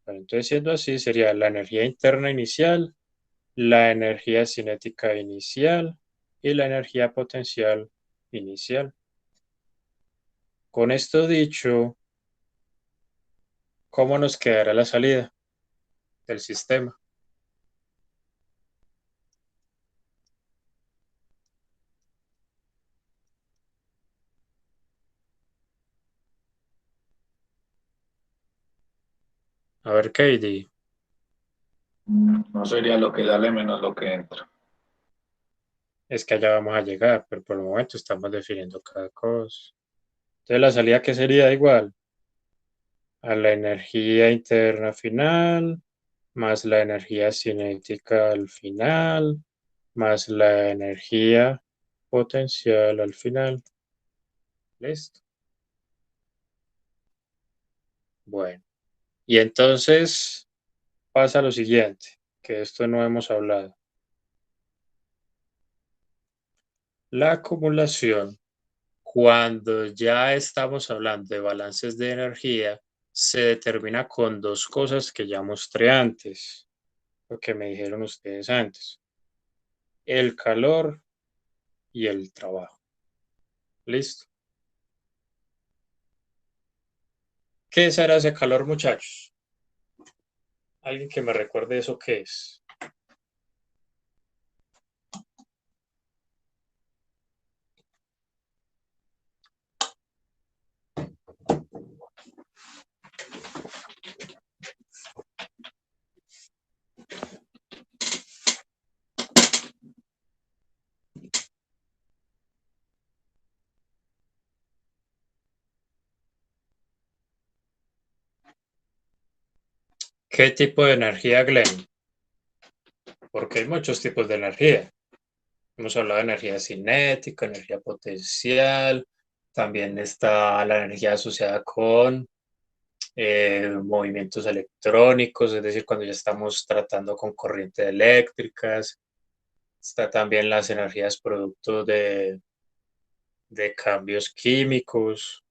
Bueno, entonces, siendo así, sería la energía interna inicial, la energía cinética inicial y la energía potencial inicial. Con esto dicho, ¿cómo nos quedará la salida del sistema? A ver, Katie, No sería lo que sale menos lo que entra. es que allá vamos a llegar, pero por el momento estamos definiendo cada cosa. Entonces, la salida que sería igual a la energía interna final, más la energía cinética al final, más la energía potencial al final. Listo. Bueno, y entonces pasa lo siguiente, que esto no hemos hablado. La acumulación, cuando ya estamos hablando de balances de energía, se determina con dos cosas que ya mostré antes, lo que me dijeron ustedes antes, el calor y el trabajo. ¿Listo? ¿Qué será ese calor, muchachos? ¿Alguien que me recuerde eso qué es? ¿Qué tipo de energía, Glenn? Porque hay muchos tipos de energía. Hemos hablado de energía cinética, energía potencial, también está la energía asociada con movimientos electrónicos, es decir, cuando ya estamos tratando con corrientes eléctricas. Está también las energías producto de cambios químicos.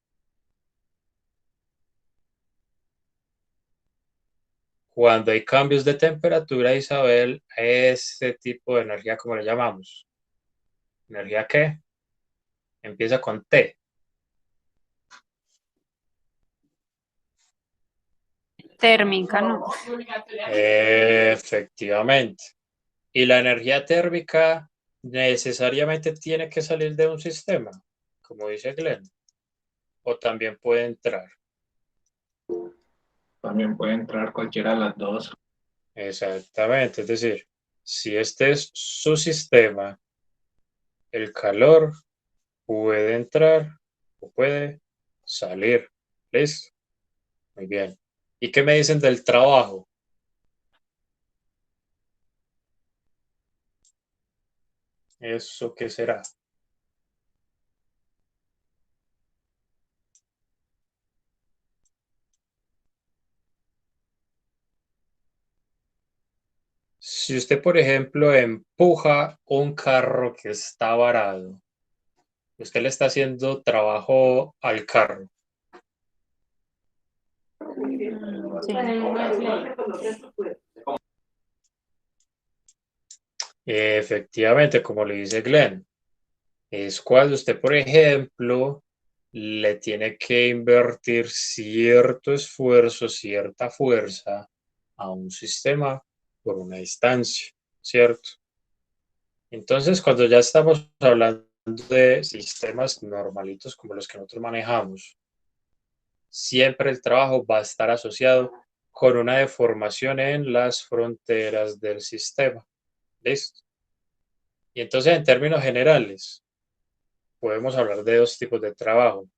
Cuando hay cambios de temperatura, Isabel, ese tipo de energía, ¿cómo le llamamos? ¿Energía qué? Empieza con T. Térmica, ¿no? Efectivamente. Y la energía térmica necesariamente tiene que salir de un sistema, como dice Glenn, o también puede entrar. También puede entrar cualquiera de las dos. Exactamente, es decir, si este es su sistema, el calor puede entrar o puede salir. ¿Listo? Muy bien. ¿Y qué me dicen del trabajo? ¿Eso qué será? Si usted, por ejemplo, empuja un carro que está varado, usted le está haciendo trabajo al carro. Efectivamente, como le dice Glenn, es cuando usted, por ejemplo, le tiene que invertir cierto esfuerzo, cierta fuerza a un sistema por una distancia, ¿cierto? Entonces, cuando ya estamos hablando de sistemas normalitos como los que nosotros manejamos, siempre el trabajo va a estar asociado con una deformación en las fronteras del sistema. ¿Listo? Y entonces, en términos generales, podemos hablar de dos tipos de trabajo.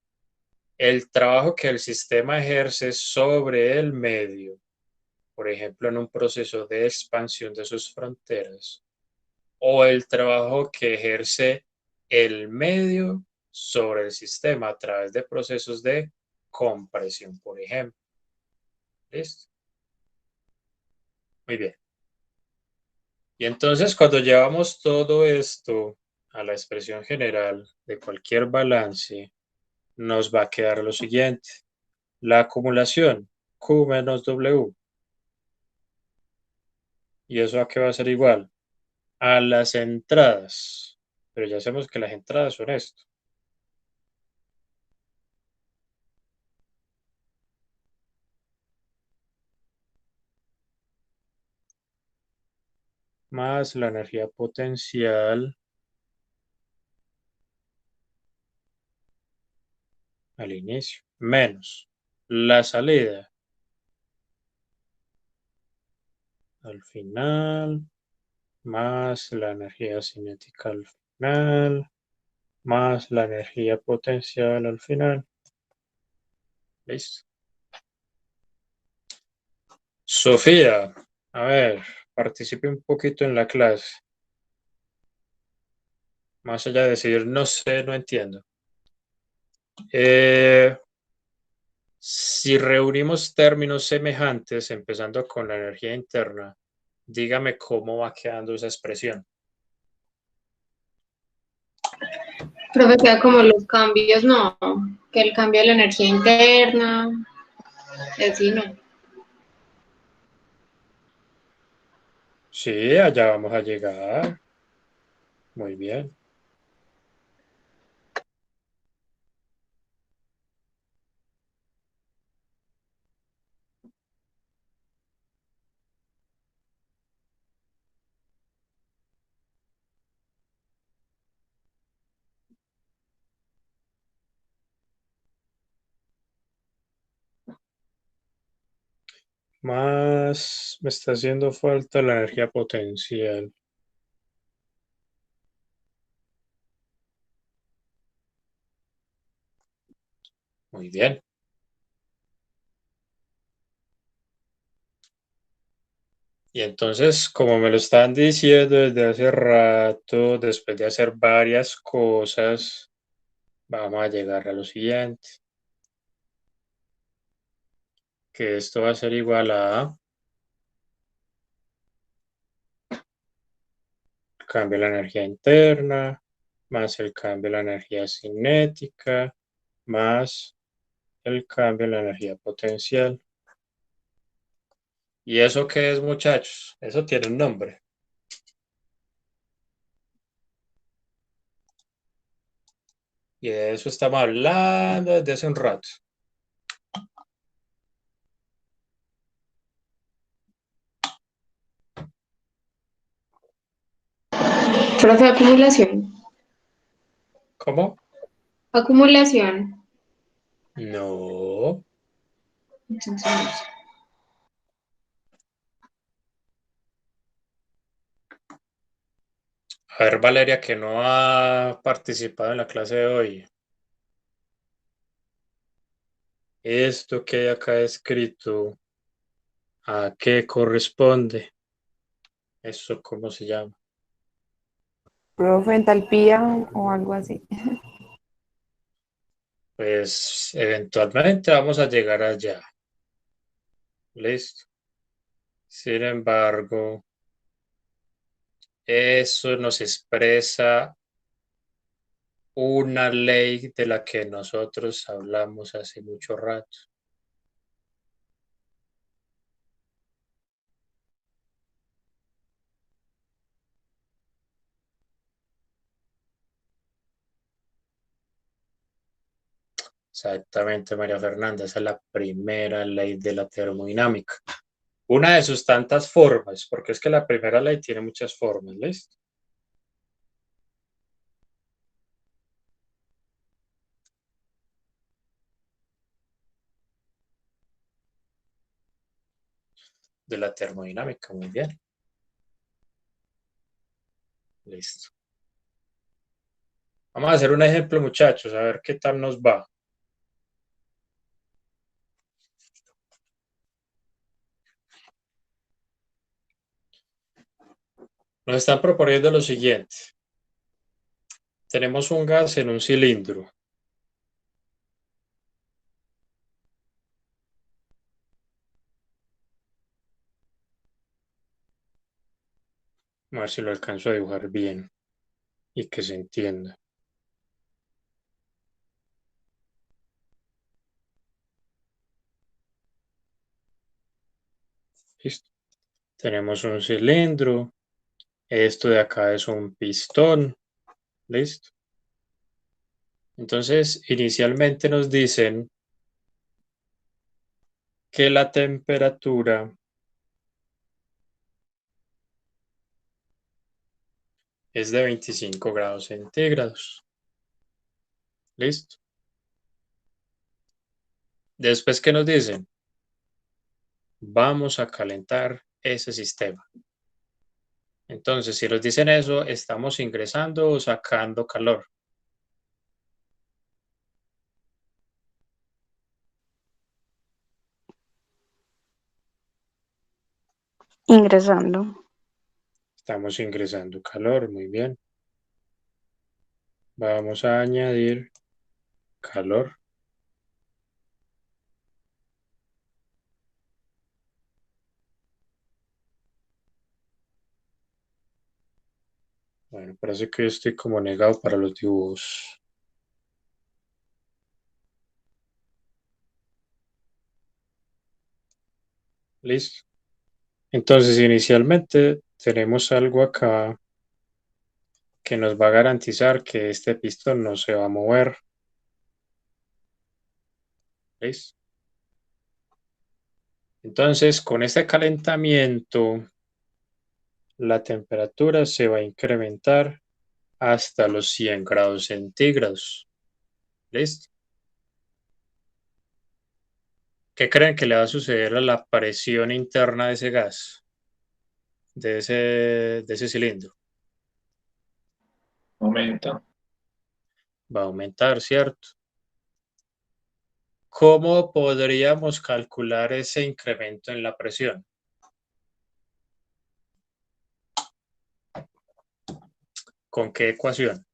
El trabajo que el sistema ejerce sobre el medio, por ejemplo, en un proceso de expansión de sus fronteras, o el trabajo que ejerce el medio sobre el sistema a través de procesos de compresión, por ejemplo. ¿Listo? Muy bien. Y entonces, cuando llevamos todo esto a la expresión general de cualquier balance, nos va a quedar lo siguiente. La acumulación, Q menos W. ¿Y eso a qué va a ser igual? A las entradas. Pero ya sabemos que las entradas son esto. Más la energía potencial al inicio, menos la salida al final, más la energía cinética al final, más la energía potencial al final. Listo. Sofía, a ver, participe un poquito en la clase. Más allá de decir no sé, no entiendo. Si reunimos términos semejantes, empezando con la energía interna, dígame cómo va quedando esa expresión. Profe, queda como los cambios, no, que el cambio de la energía interna, así no. Sí, allá vamos a llegar. Muy bien. Más me está haciendo falta la energía potencial. Muy bien. Y entonces, como me lo están diciendo desde hace rato, después de hacer varias cosas, vamos a llegar a lo siguiente, que esto va a ser igual a cambio de la energía interna, más el cambio de la energía cinética, más el cambio de la energía potencial. ¿Y eso qué es, muchachos? Eso tiene un nombre. Y de eso estamos hablando desde hace un rato. Profe, acumulación. ¿Cómo? Acumulación. No. Entonces, no sé. A ver, Valeria, que no ha participado en la clase de hoy. Esto que hay acá escrito, ¿a qué corresponde? ¿Eso cómo se llama? Profe, entalpía o algo así. Pues eventualmente vamos a llegar allá. Listo. Sin embargo, eso nos expresa una ley de la que nosotros hablamos hace mucho rato. Exactamente, María Fernanda, esa es la primera ley de la termodinámica. Una de sus tantas formas, porque es que la primera ley tiene muchas formas, ¿listo? De la termodinámica, muy bien. Listo. Vamos a hacer un ejemplo, muchachos, a ver qué tal nos va. Nos están proponiendo lo siguiente. Tenemos un gas en un cilindro. A ver si lo alcanzo a dibujar bien y que se entienda. Listo. Tenemos un cilindro. Esto de acá es un pistón. Listo. Entonces, inicialmente nos dicen que la temperatura es de 25 grados centígrados. ¿Listo? Después, ¿qué nos dicen? Vamos a calentar ese sistema. Entonces, si nos dicen eso, estamos ingresando o sacando calor. Ingresando. Estamos ingresando calor, muy bien. Vamos a añadir calor. Bueno, parece que yo estoy como negado para los dibujos. Listo. Entonces, inicialmente tenemos algo acá que nos va a garantizar que este pistón no se va a mover. ¿Listo? Entonces, con este calentamiento, la temperatura se va a incrementar hasta los 100 grados centígrados. ¿Listo? ¿Qué creen que le va a suceder a la presión interna de ese gas, de ese cilindro? Aumenta. Va a aumentar, ¿cierto? ¿Cómo podríamos calcular ese incremento en la presión? ¿Con qué ecuación?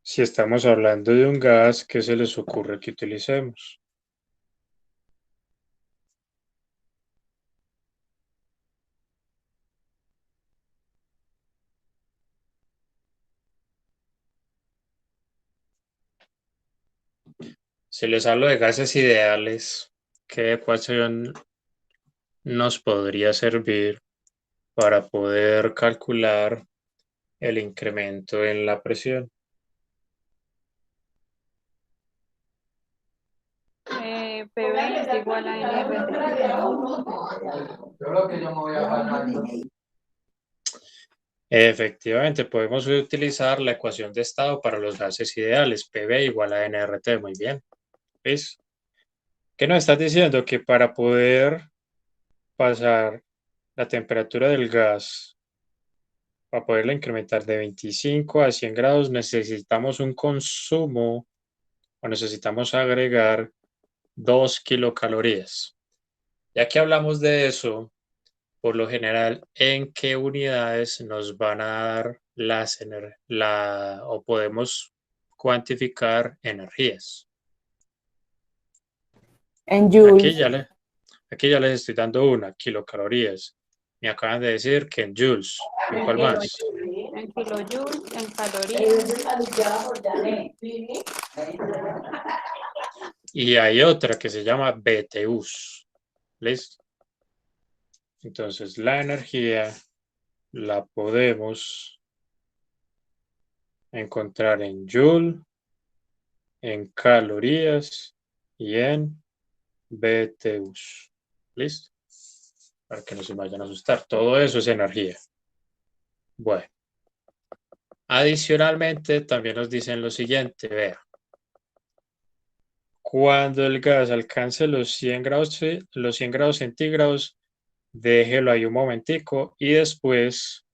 Si estamos hablando de un gas, ¿qué se les ocurre que utilicemos? Si les hablo de gases ideales, ¿qué ecuación nos podría servir para poder calcular el incremento en la presión? PV es igual a NRT. Efectivamente, podemos utilizar la ecuación de estado para los gases ideales, PV igual a nRT. Muy bien. ¿Ves? ¿Qué nos estás diciendo? Que para poder pasar la temperatura del gas, para poderla incrementar de 25 a 100 grados, necesitamos un consumo o necesitamos agregar 2 kilocalorías. Ya que hablamos de eso, por lo general, ¿en qué unidades nos van a dar o podemos cuantificar energías? En Aquí joules. ya, aquí ya les estoy dando una, kilocalorías. Me acaban de decir que en joules. ¿En cuál más? En kilojoules, en calorías. Y hay otra que se llama BTUs. ¿Listo? Entonces, la energía la podemos encontrar en joule, en calorías y en BTUs. ¿Listo? Para que no se vayan a asustar. Todo eso es energía. Bueno. Adicionalmente, también nos dicen lo siguiente, vea. Cuando el gas alcance los 100 grados, los 100 grados centígrados, déjelo ahí un momentico y después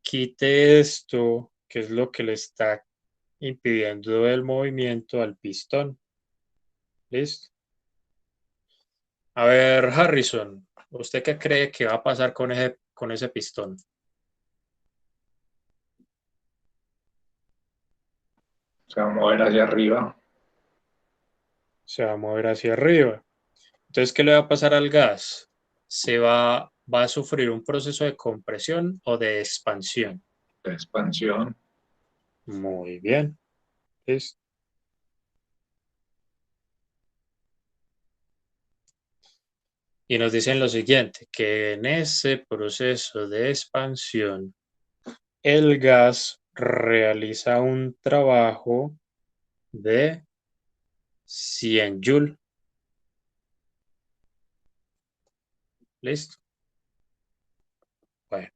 quite esto, que es lo que le está impidiendo el movimiento al pistón. ¿Listo? A ver, Harrison, ¿usted qué cree que va a pasar con ese pistón? Se va a mover hacia arriba. Se va a mover hacia arriba. Entonces, ¿qué le va a pasar al gas? Va a sufrir un proceso de compresión o de expansión. De expansión. Muy bien. ¿Listo? Y nos dicen lo siguiente, que en ese proceso de expansión, el gas realiza un trabajo de 100 joules. ¿Listo? Bueno,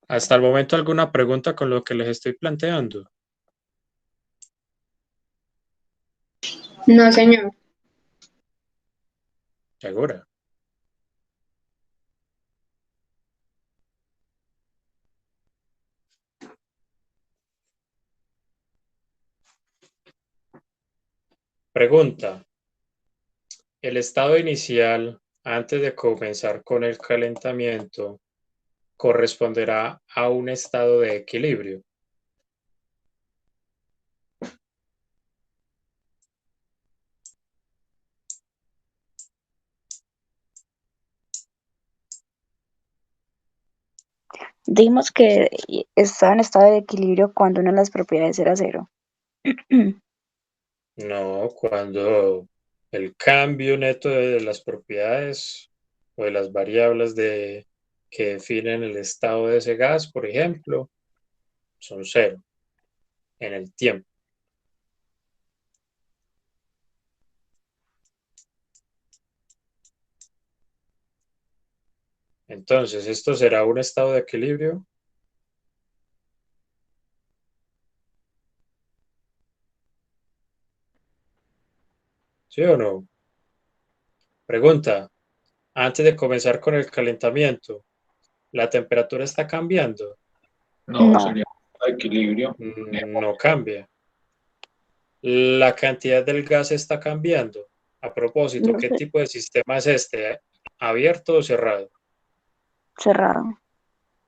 hasta el momento alguna pregunta con lo que les estoy planteando. No, señor. ¿Segura? Pregunta. El estado inicial, antes de comenzar con el calentamiento, corresponderá a un estado de equilibrio. Dijimos que estaba en estado de equilibrio cuando una de las propiedades era cero. No, cuando el cambio neto de las propiedades o de las variables que definen el estado de ese gas, por ejemplo, son cero en el tiempo. Entonces, ¿esto será un estado de equilibrio? ¿Sí o no? Pregunta, antes de comenzar con el calentamiento, ¿la temperatura está cambiando? No, No, sería equilibrio. No cambia. ¿La cantidad del gas está cambiando? A propósito, no ¿qué sé, tipo de sistema es este? ¿Abierto o cerrado? cerrado.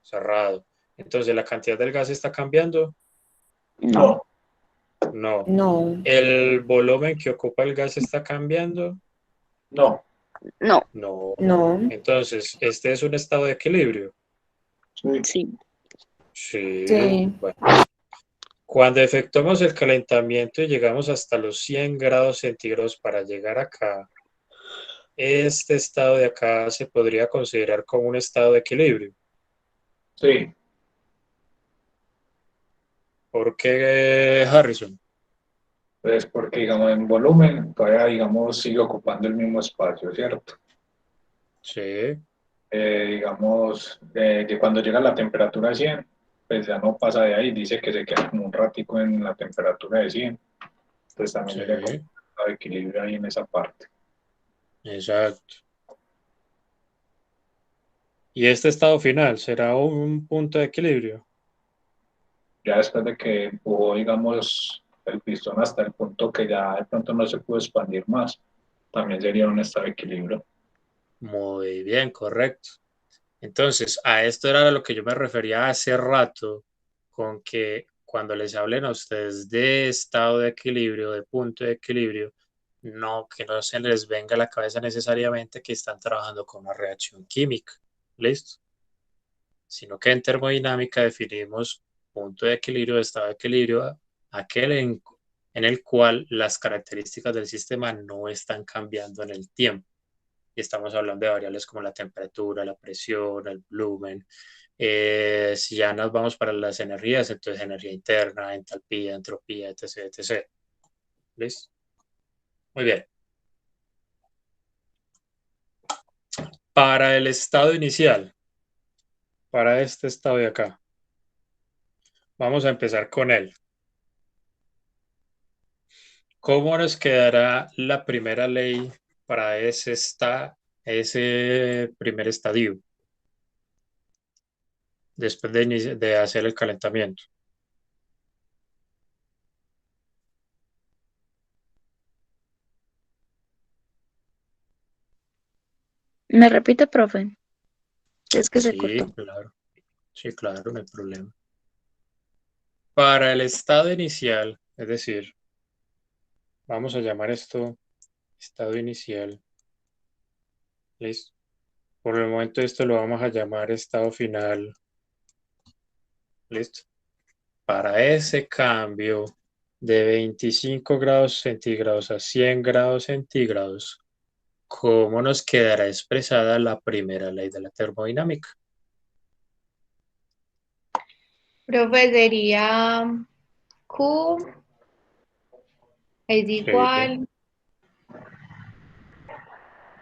Cerrado. Entonces, ¿la cantidad del gas está cambiando? No, No, No. No, ¿El volumen que ocupa el gas está cambiando? no, no, No. no, Entonces, ¿este es un estado de equilibrio? sí, sí. Sí. sí, Bueno. Cuando efectuamos el calentamiento y llegamos hasta los 100 grados centígrados para llegar acá, este estado de acá se podría considerar como un estado de equilibrio. sí. ¿Por qué, Harrison? Pues porque, digamos, en volumen todavía, digamos, sigue ocupando el mismo espacio, ¿cierto? Sí, Digamos, que cuando llega la temperatura de 100, pues ya no pasa de ahí, dice que se queda como un ratico en la temperatura de 100. Entonces también sería como sí, un estado de equilibrio ahí en esa parte. exacto. ¿Y este estado final será un punto de equilibrio? Ya después de que empujó, digamos, el pistón hasta el punto que ya de pronto no se pudo expandir más, también sería un estado de equilibrio. Muy bien, correcto. Entonces, a esto era a lo que yo me refería hace rato, con que cuando les hablen a ustedes de estado de equilibrio, de punto de equilibrio, no, que no se les venga a la cabeza necesariamente que están trabajando con una reacción química. ¿Listo? Sino que en termodinámica definimos punto de equilibrio, estado de equilibrio, aquel en el cual las características del sistema no están cambiando en el tiempo. Y estamos hablando de variables como la temperatura, la presión, el volumen. Si ya nos vamos para las energías, entonces energía interna, entalpía, entropía, etc, etc. ¿Listo? Muy bien. Para el estado inicial, para este estado de acá, vamos a empezar con él. ¿Cómo nos quedará la primera ley para ese primer estadio después de hacer el calentamiento? ¿Me repite, profe? Es que se Sí, cortó. claro. Sí, claro, no hay problema. Para el estado inicial, es decir, vamos a llamar esto estado inicial. Listo. Por el momento esto lo vamos a llamar estado final. Listo. Para ese cambio de 25 grados centígrados a 100 grados centígrados, ¿cómo nos quedará expresada la primera ley de la termodinámica? Profe, sería Q es Sí, igual,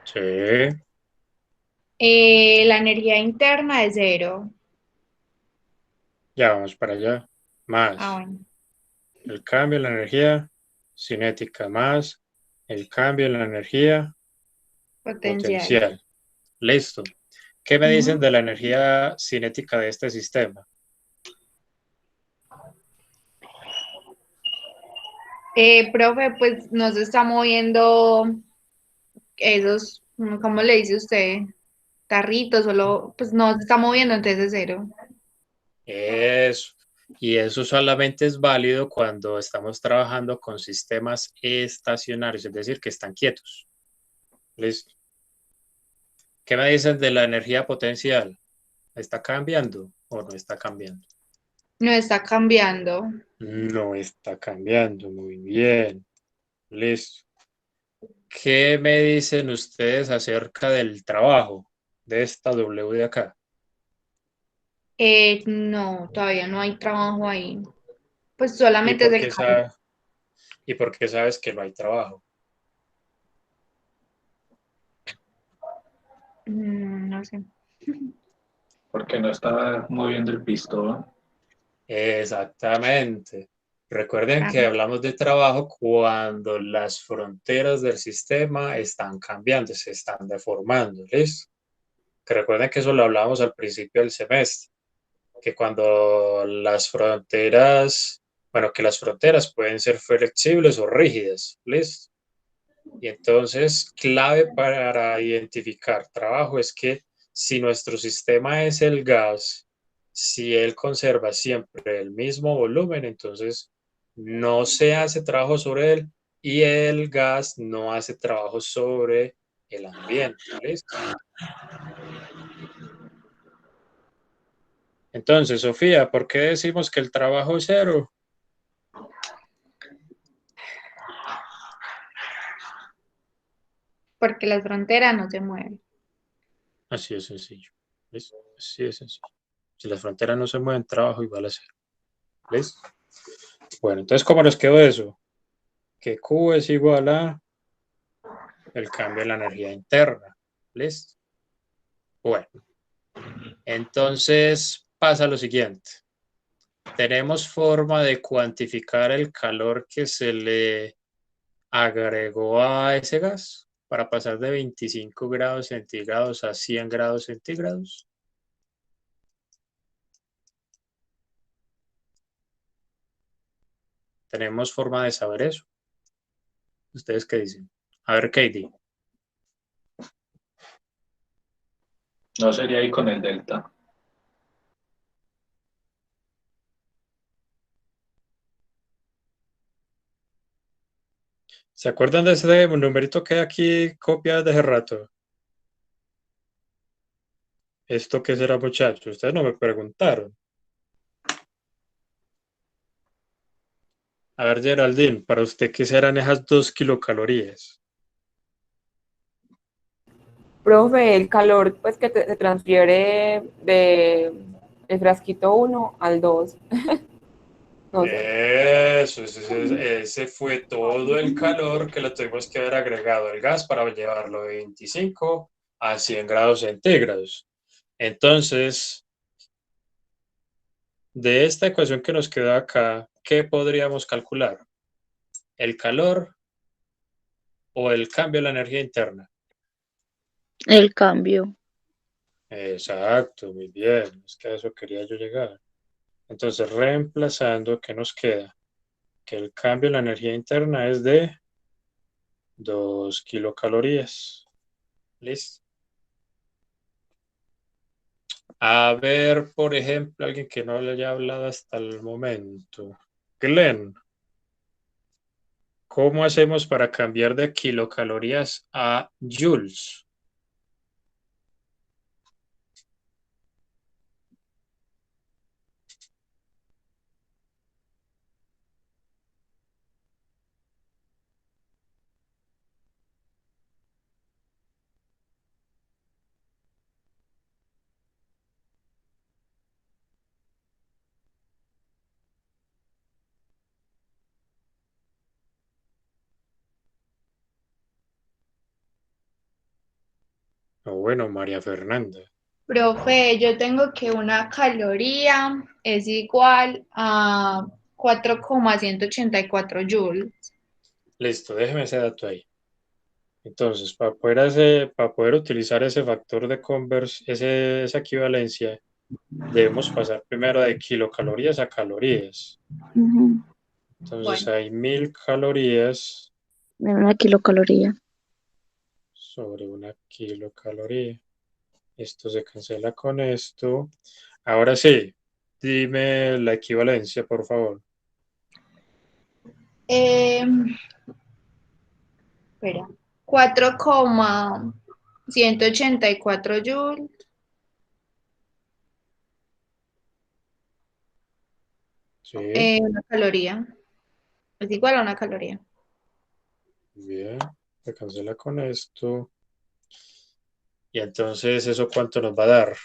sí, la energía interna es cero. ya vamos para allá. Ah, Más bueno, el cambio en la energía cinética, más el cambio en la energía potencial. potencial. Listo. ¿Qué me dicen Ujú. de la energía cinética de este sistema? Profe, pues no se está moviendo esos, ¿cómo le dice usted? Tarritos, solo, pues no se está moviendo, entonces es cero. Eso. Y eso solamente es válido cuando estamos trabajando con sistemas estacionarios, es decir, que están quietos. ¿Listo? ¿Qué me dicen de la energía potencial? ¿Está cambiando o no está cambiando? No está cambiando. No está cambiando, muy bien. Listo. ¿Qué me dicen ustedes acerca del trabajo de esta W de acá? No, todavía no hay trabajo ahí. Pues ¿Y solamente es por el qué, calor. y por qué sabes que no hay trabajo? No sé. Porque no está moviendo el pistón. Exactamente. Recuerden Ah, que hablamos de trabajo cuando las fronteras del sistema están cambiando, se están deformando, ¿listo? Que recuerden que eso lo hablamos al principio del semestre, que cuando las fronteras, bueno, que las fronteras pueden ser flexibles o rígidas, ¿listo? Y entonces, clave para identificar trabajo es que si nuestro sistema es el gas, si él conserva siempre el mismo volumen, entonces no se hace trabajo sobre él y el gas no hace trabajo sobre el ambiente. ¿Listo? Entonces, Sofía, ¿por qué decimos que el trabajo es cero? porque las fronteras no se mueven. Así es sencillo. ¿Listo? Así es sencillo. Si las fronteras no se mueven, trabajo igual a cero. ¿Listo? Bueno, entonces, ¿cómo nos quedó eso? Que Q es igual a el cambio de la energía interna. ¿Listo? Bueno, entonces pasa lo siguiente. Tenemos forma de cuantificar el calor que se le agregó a ese gas para pasar de 25 grados centígrados a 100 grados centígrados. Tenemos forma de saber eso. ¿Ustedes qué dicen? A ver, Katie. No sería ahí con el delta. ¿Se acuerdan de ese numerito que hay aquí copiado desde hace rato? ¿Esto qué será, muchachos? Ustedes no me preguntaron. A ver, Geraldine, para usted, ¿qué serán esas 2 kilocalorías? Profe, el calor pues que se transfiere de el frasquito 1 al 2. No sé. Eso, ese fue todo el calor que le tuvimos que haber agregado al gas para llevarlo de 25 a 100 grados centígrados. Entonces, de esta ecuación que nos queda acá, ¿qué podríamos calcular? ¿El calor o el cambio de la energía interna? El cambio. Exacto, muy bien. Es que a eso quería yo llegar. Entonces, reemplazando, ¿qué nos queda? Que el cambio de la energía interna es de 2 kilocalorías. ¿Listo? A ver, por ejemplo, alguien que no le haya hablado hasta el momento. Glenn, ¿cómo hacemos para cambiar de kilocalorías a joules? O bueno, María Fernanda. Profe, yo tengo que una caloría es igual a 4,184 joules. Listo, déjeme ese dato ahí. Entonces, para poder utilizar ese factor de conversión, esa equivalencia, debemos pasar primero de kilocalorías a calorías. Ujú. Entonces Bueno, hay 1000 calorías, En una kilocaloría. sobre 1 kilocaloría. Esto se cancela con esto. Ahora sí, dime la equivalencia, por favor. Espera. 4,184 joules. Sí, Una caloría. Es igual a una caloría. bien. Se cancela con esto. Y entonces, ¿eso cuánto nos va a dar?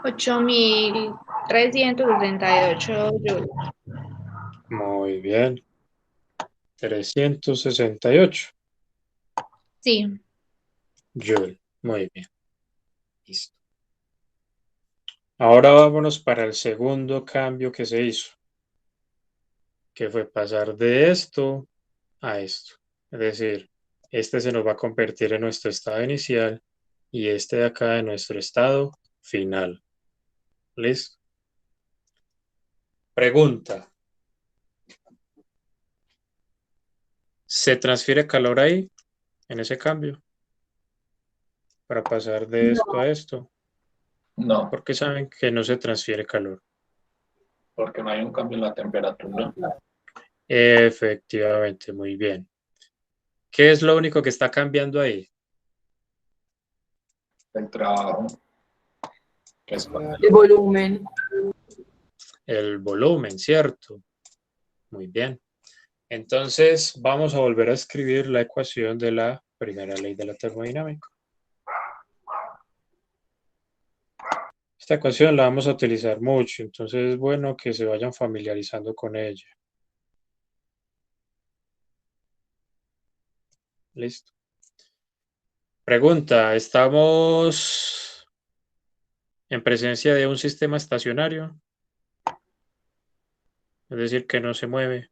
Ocho mil 368 joules. Muy bien. 368 Sí. joule. Muy bien. Listo. Ahora vámonos para el segundo cambio que se hizo, que fue pasar de esto a esto. Es decir, este se nos va a convertir en nuestro estado inicial y este de acá en nuestro estado final. ¿Listo? Pregunta. ¿Se transfiere calor ahí, en ese cambio, para pasar de esto a esto? No, Porque saben que no se transfiere calor. porque no hay un cambio en la temperatura. Efectivamente, muy bien. ¿Qué es lo único que está cambiando ahí? El trabajo, que es para El volumen. El volumen, ¿cierto? Muy bien. Entonces, vamos a volver a escribir la ecuación de la primera ley de la termodinámica. Esta ecuación la vamos a utilizar mucho, entonces es bueno que se vayan familiarizando con ella. Listo. Pregunta, ¿estamos en presencia de un sistema estacionario? Es decir, que no se mueve,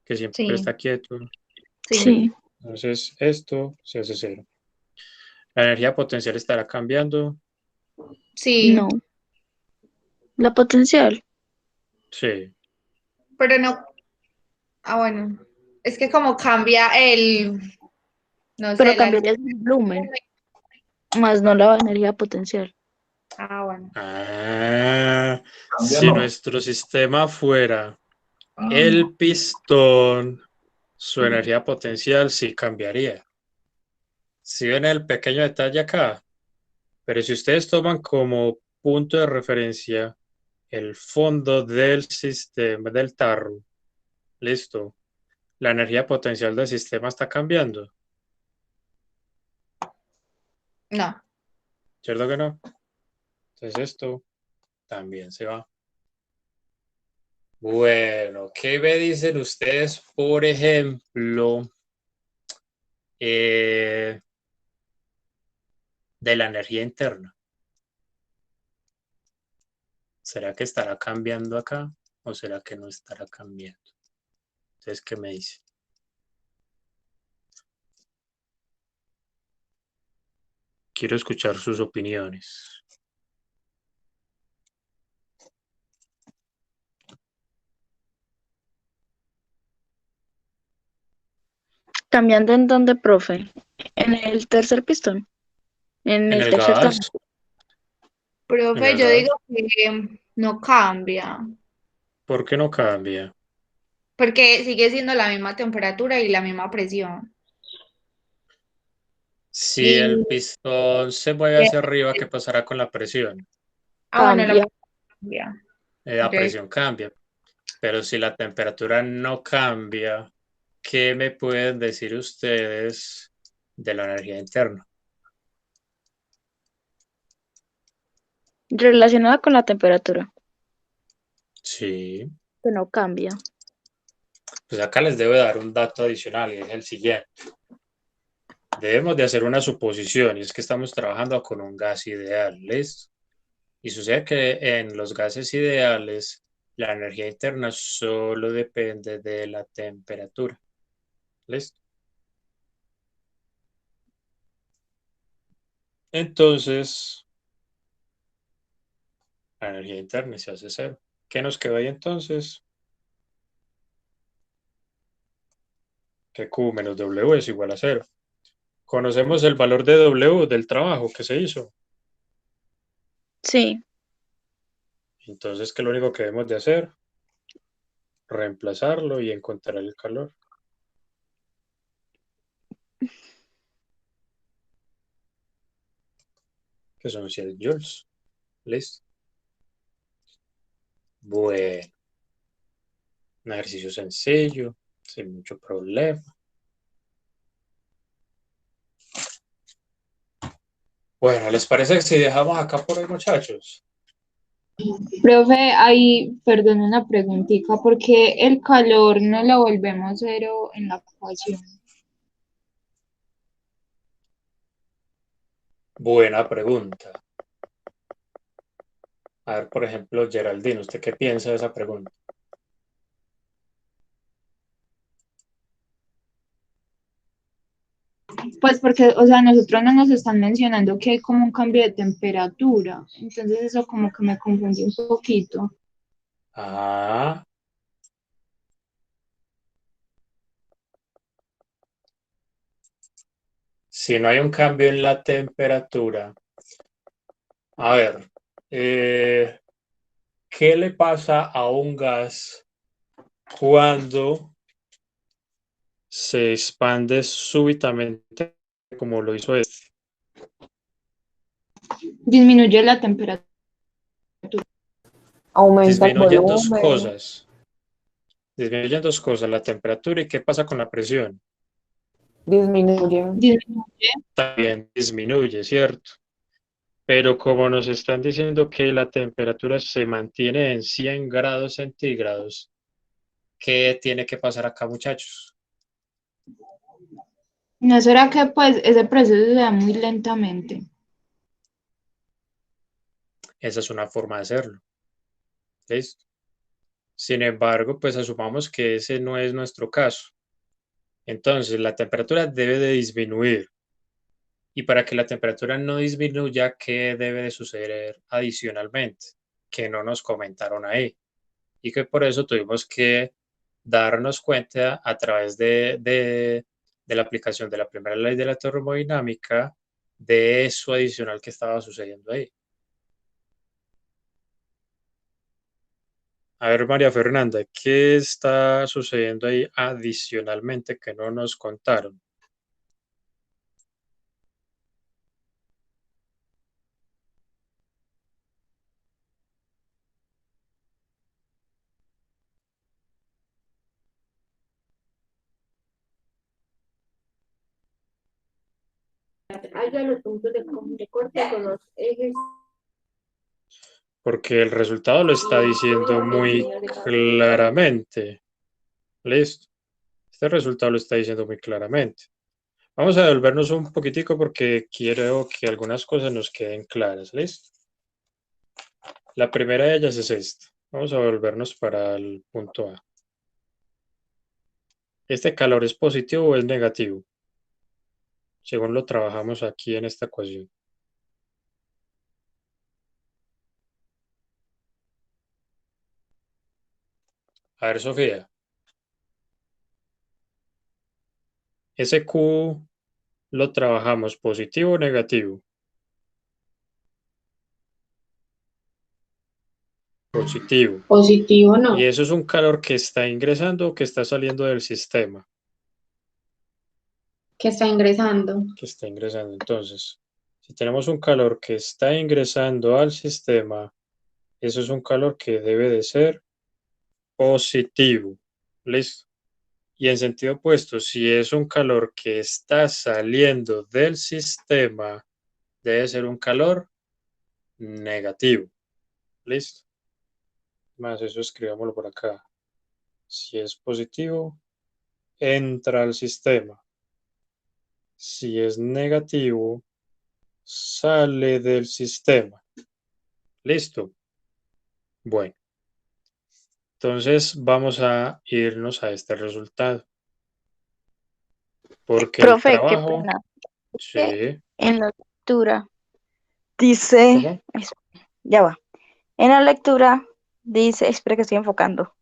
que siempre Sí. está quieto. Sí, Entonces, esto se hace cero. La energía potencial estará cambiando. Sí. no. La potencial, Sí. Pero no. Ah, bueno. Es que como cambia no pero sé, cambiaría el volumen, más no la energía potencial. Ah, bueno. Ah, si Cámbialo. nuestro sistema fuera Ah, no. el pistón, su energía potencial sí cambiaría. Si ven el pequeño detalle acá, pero si ustedes toman como punto de referencia el fondo del sistema, del tarro, listo, la energía potencial del sistema está cambiando, No. ¿cierto que no? Entonces esto también se va. Bueno, ¿qué me dicen ustedes, por ejemplo, de la energía interna? ¿Será que estará cambiando acá o será que no estará cambiando? Entonces, ¿qué me dicen? Quiero escuchar sus opiniones. ¿Cambiando en dónde, profe? En el tercer pistón, en En el el tercer gas, tramo. en Profe, el yo gas, digo que no cambia, ¿por qué no cambia? porque sigue siendo la misma temperatura y la misma presión. Si el Y pistón se mueve hacia arriba, ¿qué pasará con la presión? bueno, la Cambia. cambia. La Entonces, presión cambia, pero si la temperatura no cambia, ¿qué me pueden decir ustedes de la energía interna? Relacionada con la temperatura, Sí, que no cambia. pues acá les debo dar un dato adicional y es el siguiente. Debemos de hacer una suposición y es que estamos trabajando con un gas ideal, ¿listo? Y sucede que en los gases ideales la energía interna solo depende de la temperatura, ¿listo? Entonces, La energía interna se hace cero. ¿Qué nos quedó ahí entonces? Que Q menos W es igual a cero. Conocemos el valor de W del trabajo que se hizo. Sí. Entonces, ¿qué es lo único que debemos de hacer? Reemplazarlo y encontrar el calor. Que son 100 joules. Listo. Bueno, un ejercicio sencillo, sin mucho problema. Bueno, ¿les parece que si dejamos acá por hoy, muchachos? Profe, ahí, perdón, una preguntita, ¿por qué el calor no lo volvemos cero en la ecuación? Buena pregunta. A ver, por ejemplo, Geraldine, ¿usted qué piensa de esa pregunta? Pues porque, o sea, nosotros no nos están mencionando que hay como un cambio de temperatura, entonces eso como que me confunde un poquito. Ah, si no hay un cambio en la temperatura. A ver, ¿qué le pasa a un gas cuando se expande súbitamente como lo hizo este? Disminuye la temperatura. Aumenta el Disminuyen dos volumen, cosas. Disminuyen dos cosas, la temperatura y qué pasa con la presión. disminuye. Disminuye. También disminuye, ¿cierto? Pero como nos están diciendo que la temperatura se mantiene en 100 grados centígrados, ¿qué tiene que pasar acá, muchachos? ¿No será que pues ese proceso se da muy lentamente? Esa es una forma de hacerlo. ¿Listo? Sin embargo, pues asumamos que ese no es nuestro caso. Entonces, la temperatura debe de disminuir. Y para que la temperatura no disminuya, ¿qué debe de suceder adicionalmente? Que no nos comentaron ahí. Y que por eso tuvimos que darnos cuenta a través de la aplicación de la primera ley de la termodinámica de eso adicional que estaba sucediendo ahí. A ver, María Fernanda, ¿qué está sucediendo ahí adicionalmente que no nos contaron? Haya los puntos de corte con los ejes. Porque el resultado lo está diciendo muy claramente. Listo. Este resultado lo está diciendo muy claramente. Vamos a devolvernos un poquitico porque quiero que algunas cosas nos queden claras. ¿Listo? La primera de ellas es esta. Vamos a volvernos para el punto A. ¿Este calor es positivo o es negativo? Según lo trabajamos aquí en esta ecuación. A ver, Sofía. ¿Ese Q lo trabajamos positivo o negativo? Positivo. Positivo no, Y eso es un calor que está ingresando o que está saliendo del sistema. que está ingresando. Que está ingresando. Entonces, si tenemos un calor que está ingresando al sistema, eso es un calor que debe de ser positivo. ¿Listo? Y en sentido opuesto, si es un calor que está saliendo del sistema, debe ser un calor negativo. ¿Listo? Más eso escribámoslo por acá. Si es positivo, entra al sistema. Si es negativo, sale del sistema. ¿Listo? Bueno, entonces vamos a irnos a este resultado. Porque el Profe, qué trabajo, pena. sí, En la lectura dice, ¿cómo? ya va. En la lectura dice, espera que estoy enfocando.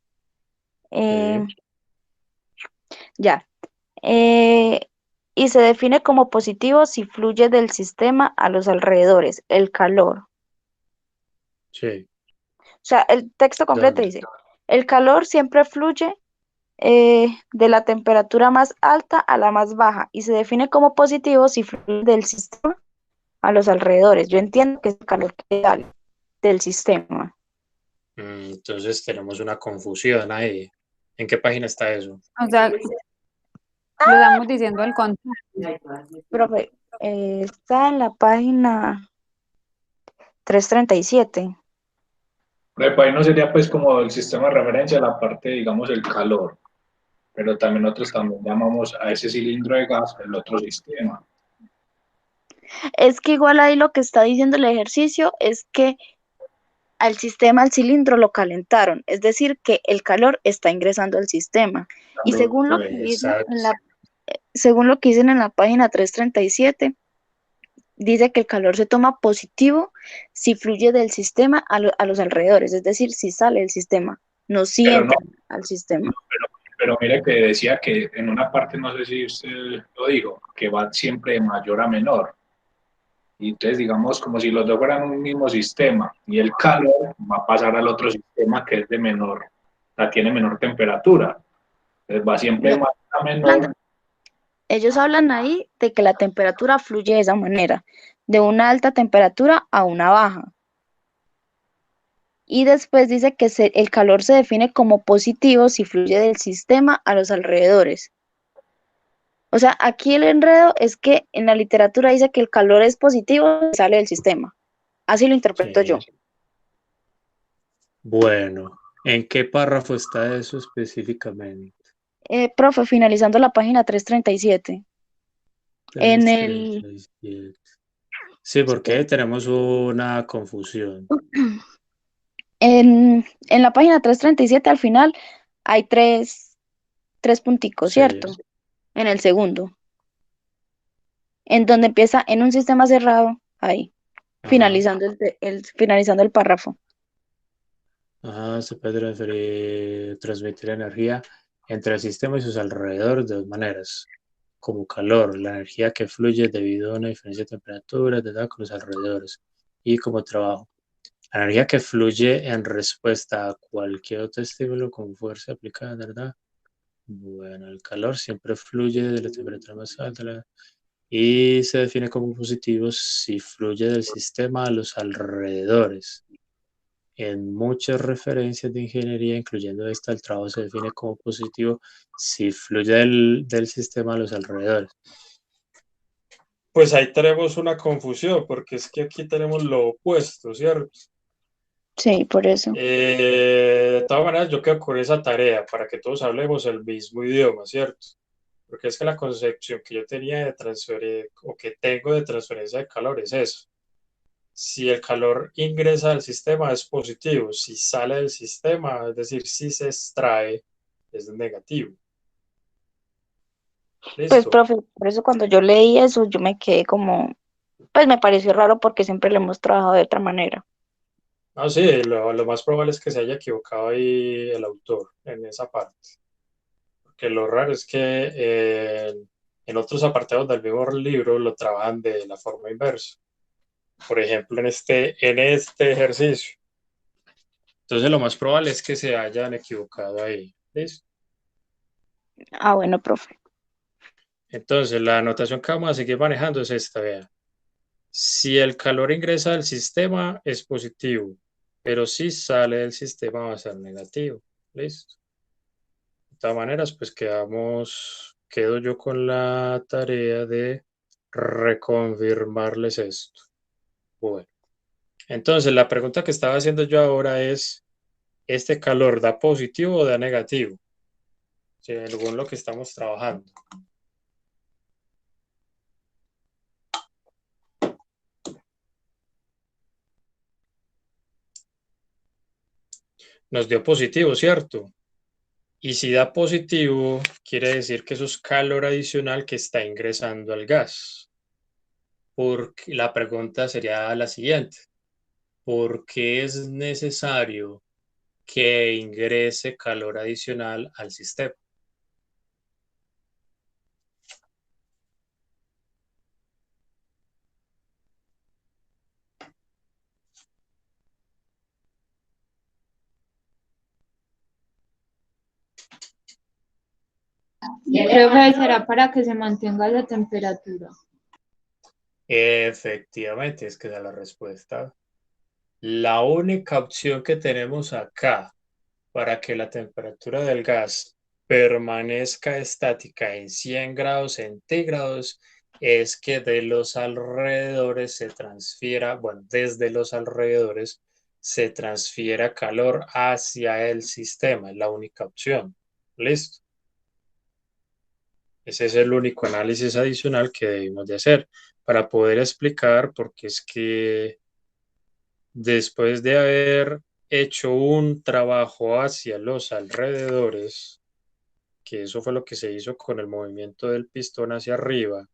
Eh, Sí. ya. Eh, y se define como positivo si fluye del sistema a los alrededores, el calor. Sí. O sea, el texto completo ¿Dónde? dice, el calor siempre fluye de la temperatura más alta a la más baja y se define como positivo si fluye del sistema a los alrededores. Yo entiendo que es el calor que sale del sistema. Entonces tenemos una confusión ahí. ¿En qué página está eso? O sea, lo estamos diciendo al contrario. Profe, está en la página 337. Pero ahí no sería pues como el sistema de referencia, la parte, digamos, el calor, pero también nosotros también llamamos a ese cilindro de gas el otro sistema. Es que igual ahí lo que está diciendo el ejercicio es que al sistema, al cilindro lo calentaron, es decir, que el calor está ingresando al sistema. Y según lo que dice Exacto. según lo que dicen en la página 337, dice que el calor se toma positivo si fluye del sistema a los alrededores, es decir, si sale del sistema, no si Pero no, entra al sistema. pero mire que decía que en una parte, no sé si usted lo dijo, que va siempre de mayor a menor. Y entonces, digamos, como si los dos fueran un mismo sistema y el calor va a pasar al otro sistema que es de menor, la tiene menor temperatura. Entonces va siempre No, de mayor a menor. ellos hablan ahí de que la temperatura fluye de esa manera, de una alta temperatura a una baja. Y después dice que el calor se define como positivo si fluye del sistema a los alrededores. O sea, aquí el enredo es que en la literatura dice que el calor es positivo si sale del sistema. Así lo interpreto yo. Sí. Bueno, ¿en qué párrafo está eso específicamente? Profe, finalizando la página 337. En el, 337. Sí, porque tenemos una confusión. en la página 337 al final hay tres punticos, Sí. ¿cierto? En el segundo. En donde empieza en un sistema cerrado, ahí, Ajá. finalizando el párrafo. Ajá, se puede transmitir energía entre el sistema y sus alrededores de dos maneras, como calor, la energía que fluye debido a una diferencia de temperatura de con los alrededores, y como trabajo, la energía que fluye en respuesta a cualquier otro estímulo con fuerza aplicada, ¿verdad? Bueno, el calor siempre fluye de la temperatura más alta y se define como positivo si fluye del sistema a los alrededores. En muchas referencias de ingeniería, incluyendo esta, el trabajo se define como positivo si fluye del sistema a los alrededores. Pues ahí tenemos una confusión, porque es que aquí tenemos lo opuesto, ¿cierto? Sí, por eso. De todas maneras, yo quedo con esa tarea para que todos hablemos el mismo idioma, ¿cierto? Porque es que la concepción que yo tenía de transferir o que tengo de transferencia de calor es eso. Si el calor ingresa al sistema es positivo, si sale del sistema, es decir, si se extrae, es negativo. Pues, ¿Listo? profe, por eso cuando yo leí eso, yo me quedé como, pues me pareció raro porque siempre lo hemos trabajado de otra manera. Ah, sí, lo más probable es que se haya equivocado ahí el autor en esa parte. Porque lo raro es que en otros apartados del mismo libro lo trabajan de la forma inversa. Por ejemplo, en este ejercicio. Entonces, lo más probable es que se hayan equivocado ahí. ¿Listo? Ah, bueno, profe. Entonces, la anotación que vamos a seguir manejando es esta, vean. Si el calor ingresa al sistema es positivo, pero si sale del sistema va a ser negativo. ¿Listo? De todas maneras, pues quedo yo con la tarea de reconfirmarles esto. Bueno, entonces la pregunta que estaba haciendo yo ahora es, ¿este calor da positivo o da negativo? Según lo que estamos trabajando. Nos dio positivo, ¿cierto? Y si da positivo, quiere decir que eso es calor adicional que está ingresando al gas. Porque la pregunta sería la siguiente. ¿por qué es necesario que ingrese calor adicional al sistema? Creo que será para que se mantenga la temperatura. Efectivamente, es que esa es la respuesta. La única opción que tenemos acá para que la temperatura del gas permanezca estática en 100 grados centígrados es que de los alrededores se transfiera, bueno, desde los alrededores se transfiera calor hacia el sistema, es la única opción. ¿Listo? Ese es el único análisis adicional que debemos de hacer para poder explicar por qué es que después de haber hecho un trabajo hacia los alrededores, que eso fue lo que se hizo con el movimiento del pistón hacia arriba,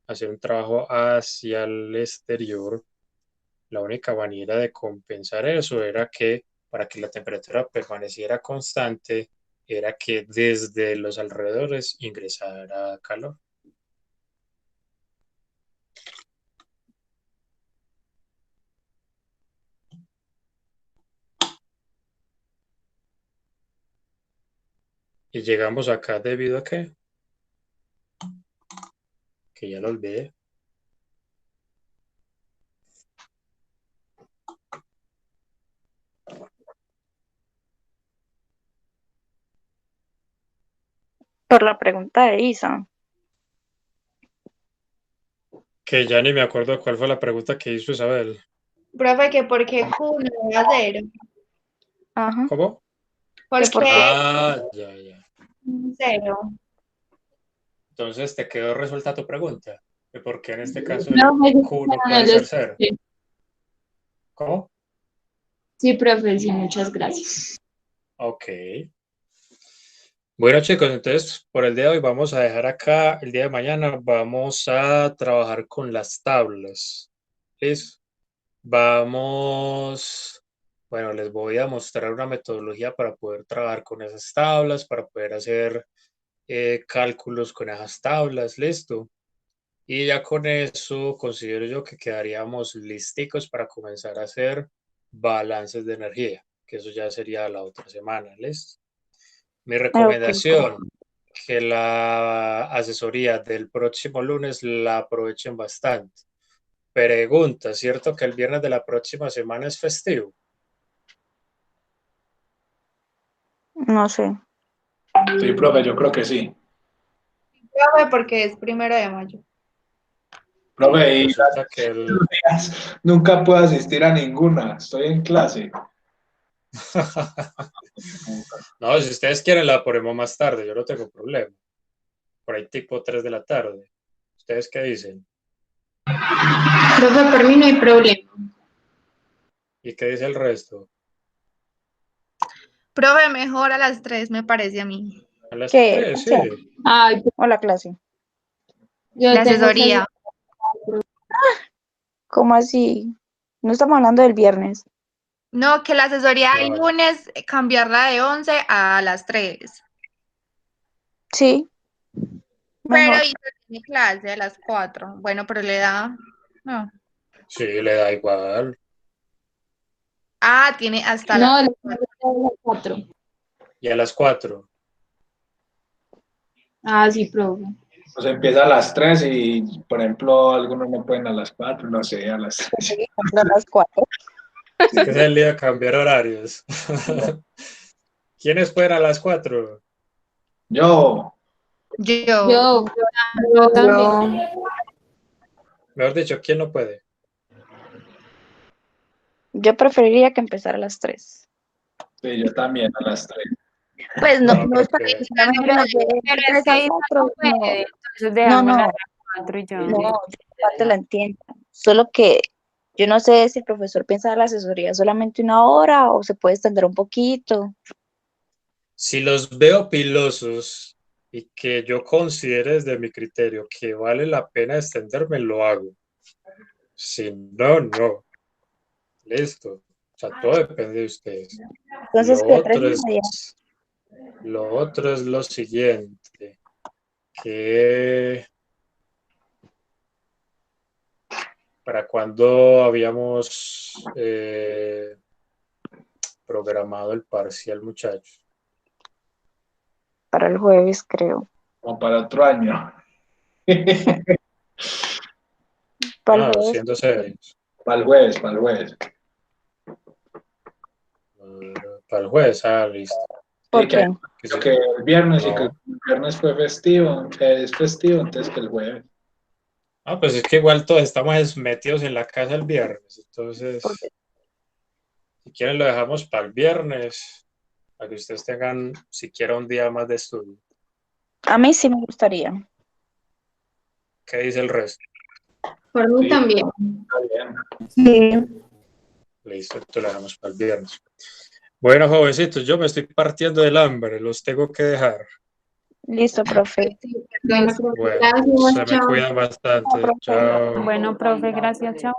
hacer un trabajo hacia el exterior, la única manera de compensar eso era que para que la temperatura permaneciera constante, era que desde los alrededores ingresara calor. Y llegamos acá debido a qué? Que ya lo olvidé. Por la pregunta de Isa. Que ya ni me acuerdo cuál fue la pregunta que hizo Isabel. Profe, que por qué Q no era cero. Ajá. ¿Cómo? ¿Por ¿Que por qué qué? Ah, ya. cero? Entonces te quedó resuelta tu pregunta. ¿De por qué en este caso el No, Q no puede ser cero? ¿Cómo? Sí, profe, sí, muchas gracias. Ok. Bueno, chicos, entonces por el día de hoy vamos a dejar acá. El día de mañana vamos a trabajar con las tablas. ¿Listo? Vamos, bueno, les voy a mostrar una metodología para poder trabajar con esas tablas, para poder hacer cálculos con esas tablas, listo. Y ya con eso considero yo que quedaríamos listicos para comenzar a hacer balances de energía, que eso ya sería la otra semana, ¿listo? Mi recomendación, que la asesoría del próximo lunes la aprovechen bastante. Pregunta, ¿cierto que el viernes de la próxima semana es festivo? No sé. Sí, profe, yo creo que sí. Profe, porque es 1 de mayo. Profe, y Resulta que el... nunca puedo asistir a ninguna, estoy en clase. No, si ustedes quieren la ponemos más tarde, yo no tengo problema. Por ahí tipo 3 de la tarde. ¿Ustedes qué dicen? Profe, por mí no hay problema. ¿Y qué dice el resto? Profe, mejor a las 3, me parece a mí. A las ¿Qué? 3, sí. Ay, Hola, clase. yo La tengo que asesoría. ¿Cómo así? No estamos hablando del viernes. No, que la asesoría el No, lunes, cambiarla de 11 a las 3. Sí, Pero mejor. Isa tiene clase a las 4. Bueno, pero le da. No. sí, le da igual. Ah, tiene hasta No, las le tengo las 4. Y a las 4. Ah, sí, profe. Pues empieza a las 3 y, por ejemplo, algunos no pueden a las 4, no sé, a las 3. Sí, a las 4. Es que es el día de cambiar horarios. ¿Quiénes pueden a las 4? Yo, Yo. Yo también. Mejor dicho, ¿quién no puede? Yo preferiría que empezara a las 3. sí, yo también a las 3. Pues no, No, no es para porque que solamente nos dé de Pero es 3 que a ahí 4. no puede, No, entonces no, dejamos no, las 4 y ya. no, yo parte la entiendo. Solo que yo no sé si el profesor piensa dar la asesoría solamente 1 hora o se puede extender un poquito. si los veo pilosos y que yo considere desde mi criterio que vale la pena extenderme, lo hago. Si no, no. Listo. O sea, todo depende de ustedes. Entonces, Lo ¿qué? 3 otro y media. lo otro es lo siguiente, que para cuando habíamos programado el parcial, muchachos. Para el jueves, creo. O para otro año. Para el No, jueves. siendo serios. Para el jueves, para el jueves. Para el jueves, listo. ¿Por Sí, qué? que el viernes y que No. el viernes fue festivo, que es festivo, entonces que el jueves. Pues es que igual todos estamos metidos en la casa el viernes, entonces, Porque si quieren lo dejamos para el viernes, para que ustedes tengan siquiera un día más de estudio. a mí sí me gustaría. ¿Qué dice el resto? Por mí Sí. también. Está bien. Sí. Listo, esto lo dejamos para el viernes. Bueno, jovencitos, yo me estoy partiendo del hambre, los tengo que dejar. Listo, profe. Bueno, profe, Bueno, gracias, se me chao. cuidan bastante. Chao. Bueno, profe, gracias, chao.